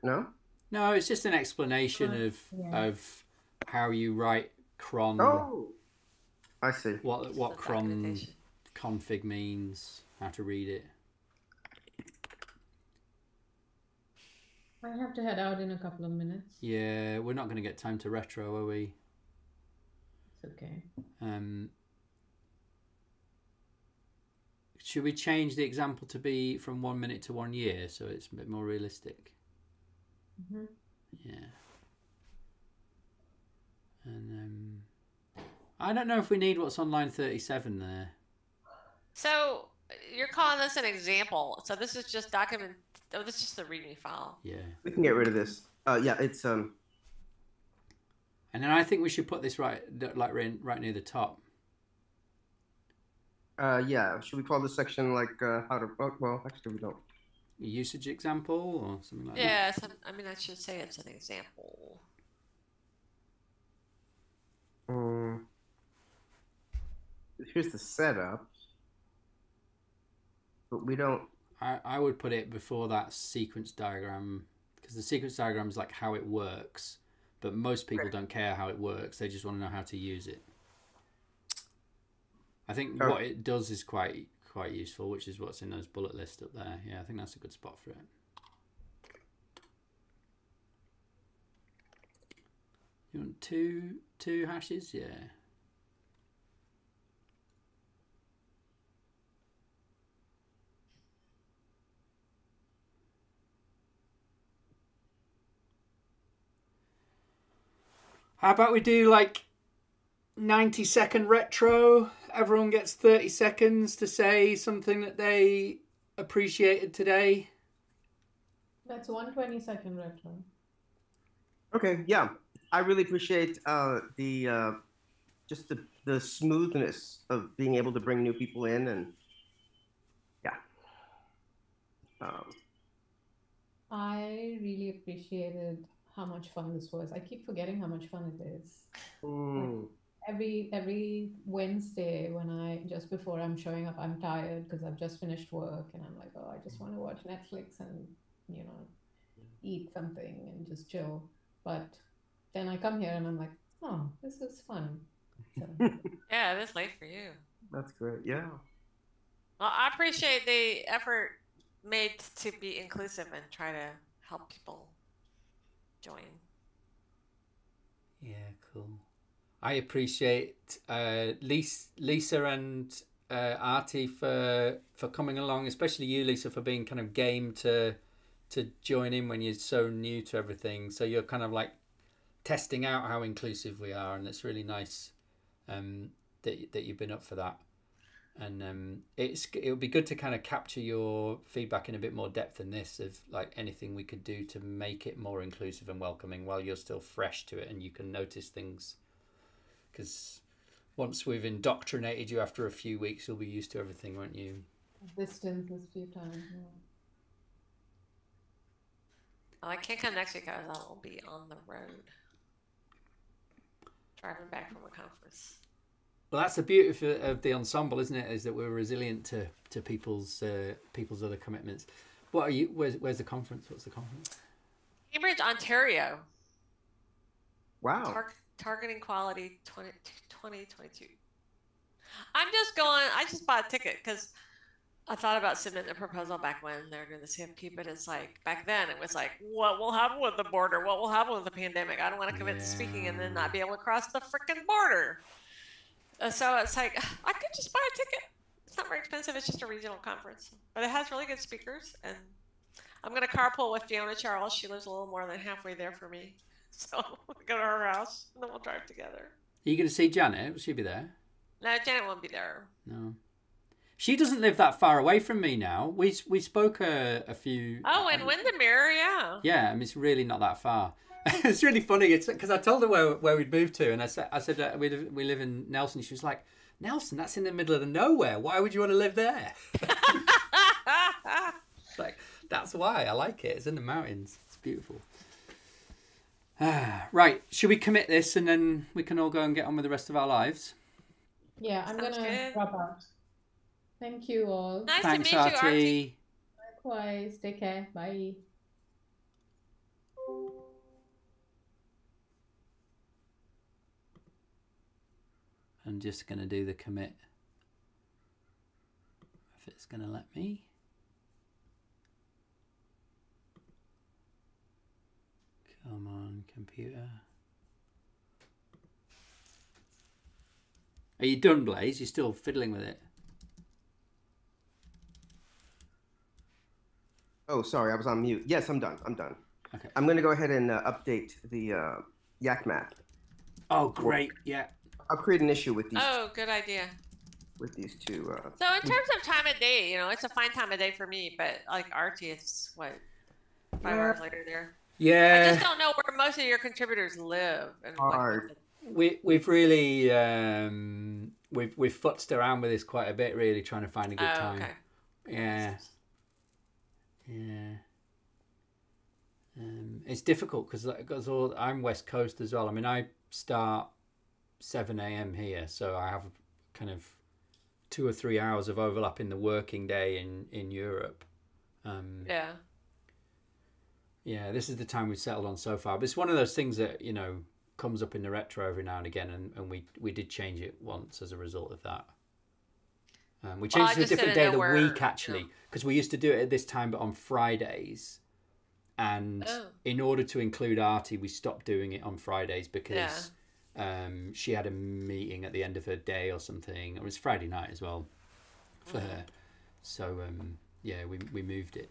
No, it's just an explanation of how you write cron. Oh, I see. What cron config means, how to read it. I have to head out in a couple of minutes. Yeah, we're not going to get time to retro, are we? It's okay. Should we change the example to be from 1 minute to 1 year, so it's a bit more realistic? Yeah. And I don't know if we need what's on line 37 there. So you're calling this an example. So this is just document. Oh, this is just the README file. Yeah. We can get rid of this. Yeah, it's And then I think we should put this right near the top. Yeah. Should we call this section like how to? Well, actually, we don't. A usage example or something like that? Yeah, I mean, I should say it's an example. Here's the setup, but we don't. I would put it before that sequence diagram, because the sequence diagram is like how it works, but most people don't care how it works. They just want to know how to use it. I think what it does is quite useful, which is what's in those bullet lists up there. Yeah, I think that's a good spot for it. You want two hashes? Yeah. How about we do like 90-second retro? Everyone gets 30 seconds to say something that they appreciated today. That's 120-second retro. Okay, yeah. I really appreciate just the smoothness of being able to bring new people in, and yeah. I really appreciated how much fun this was. I keep forgetting how much fun it is. Like, every Wednesday just before I'm showing up, I'm tired because I've just finished work and I'm like, oh, I just want to watch Netflix and, eat something and just chill. But then I come here and I'm like, oh, this is fun. So. Yeah, it is late for you. That's great. Yeah. Well, I appreciate the effort made to be inclusive and try to help people join. Yeah, cool. I appreciate Lisa and Arti for coming along, especially you, Lisa, for being kind of game to join in when you're so new to everything. So you're kind of like testing out how inclusive we are, and it's really nice that you've been up for that. And it would be good to kind of capture your feedback in a bit more depth than this, of like anything we could do to make it more inclusive and welcoming while you're still fresh to it and you can notice things. Because once we've indoctrinated you after a few weeks, you'll be used to everything, won't you? Distance a few times. Yeah. Well, I can't come next week because I will be on the road driving back from a conference. Well, that's the beauty of the ensemble, isn't it? Is that we're resilient to people's other commitments. What are you? Where's the conference? What's the conference? Cambridge, Ontario. Wow. Targeting quality 2022. I'm just going. I just bought a ticket because I thought about submitting a proposal back when they're doing the CFP, but it's like back then it was like, what will happen with the border? What will happen with the pandemic? I don't want to commit to speaking and then not be able to cross the freaking border. So it's like, I could just buy a ticket. It's not very expensive. It's just a regional conference, but it has really good speakers. And I'm going to carpool with Fiona Charles. She lives a little more than halfway there for me. So we'll go to her house and then we'll drive together. Are you going to see Janet? Will she be there? No, Janet won't be there. No. She doesn't live that far away from me now. We spoke a few... Oh, in Windermere, yeah. Yeah, I mean, it's really not that far. It's really funny. It's because I told her where we'd moved to, and I said we live in Nelson. She was like, Nelson, that's in the middle of the nowhere. Why would you want to live there? Like, that's why I like it. It's in the mountains. It's beautiful. Right, should we commit this and then we can all go and get on with the rest of our lives? Yeah, I'm Sounds gonna good. drop out. Thank you all. Nice Thanks, to meet you, Arti. Likewise. Take care. Bye. I'm just going to do the commit. If it's going to let me. Come on, computer. Are you done, Blaise? You're still fiddling with it? Oh, sorry, I was on mute. Yes, I'm done. Okay. I'm going to go ahead and update the yak map. Oh, great. Yeah. I'll create an issue with these. Oh, good idea. With these two. So in terms of time of day, it's a fine time of day for me, but like Arti, it's what, 5 hours later there. Yeah. I just don't know where most of your contributors live. And Hard. We've really we've futzed around with this quite a bit, really, trying to find a good time. Okay. Yeah. It's difficult because I'm West Coast as well. I mean, I start 7 a.m. here, so I have kind of 2 or 3 hours of overlap in the working day in Europe. Yeah, this is the time we've settled on so far. But it's one of those things that, comes up in the retro every now and again, and we did change it once as a result of that. We changed it to a different day of the week, actually, because we used to do it at this time, but on Fridays. And in order to include Arti, we stopped doing it on Fridays because she had a meeting at the end of her day or something. It was Friday night as well for her. So, we moved it.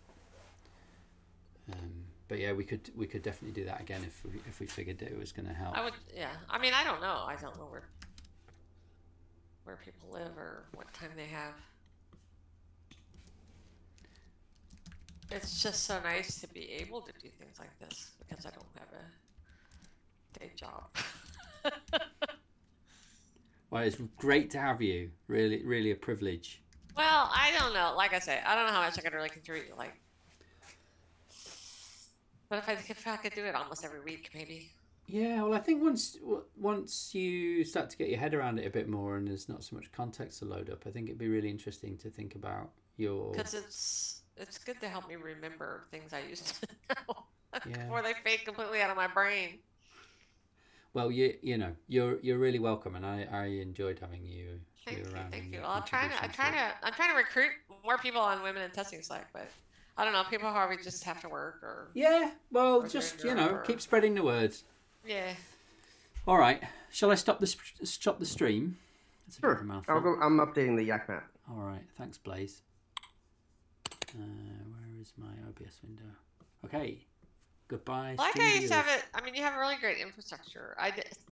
But yeah, we could definitely do that again if we figured that it was going to help. I would, I mean, I don't know. I don't know where people live or what time they have. It's just so nice to be able to do things like this because I don't have a day job. Well, it's great to have you. Really, really a privilege. Well, I don't know. Like I say, I don't know how much I could really contribute. But if I could do it almost every week, maybe. Yeah, well, I think once you start to get your head around it a bit more, and there's not so much context to load up, I think it'd be really interesting to think about your. Because it's good to help me remember things I used to know before they fade completely out of my brain. Well, you're really welcome, and I enjoyed having you around. Thank you. Well, I'm trying to recruit more people on Women in Testing Slack, but I don't know. People probably just have to work or. Yeah. Well, just keep spreading the word. Yeah. All right. Shall I stop the stream? Sure. I'll go. I'm updating the Yak map. All right. Thanks, Blaise. Where is my OBS window? Okay. Goodbye. I like how you have it. I mean, you have a really great infrastructure.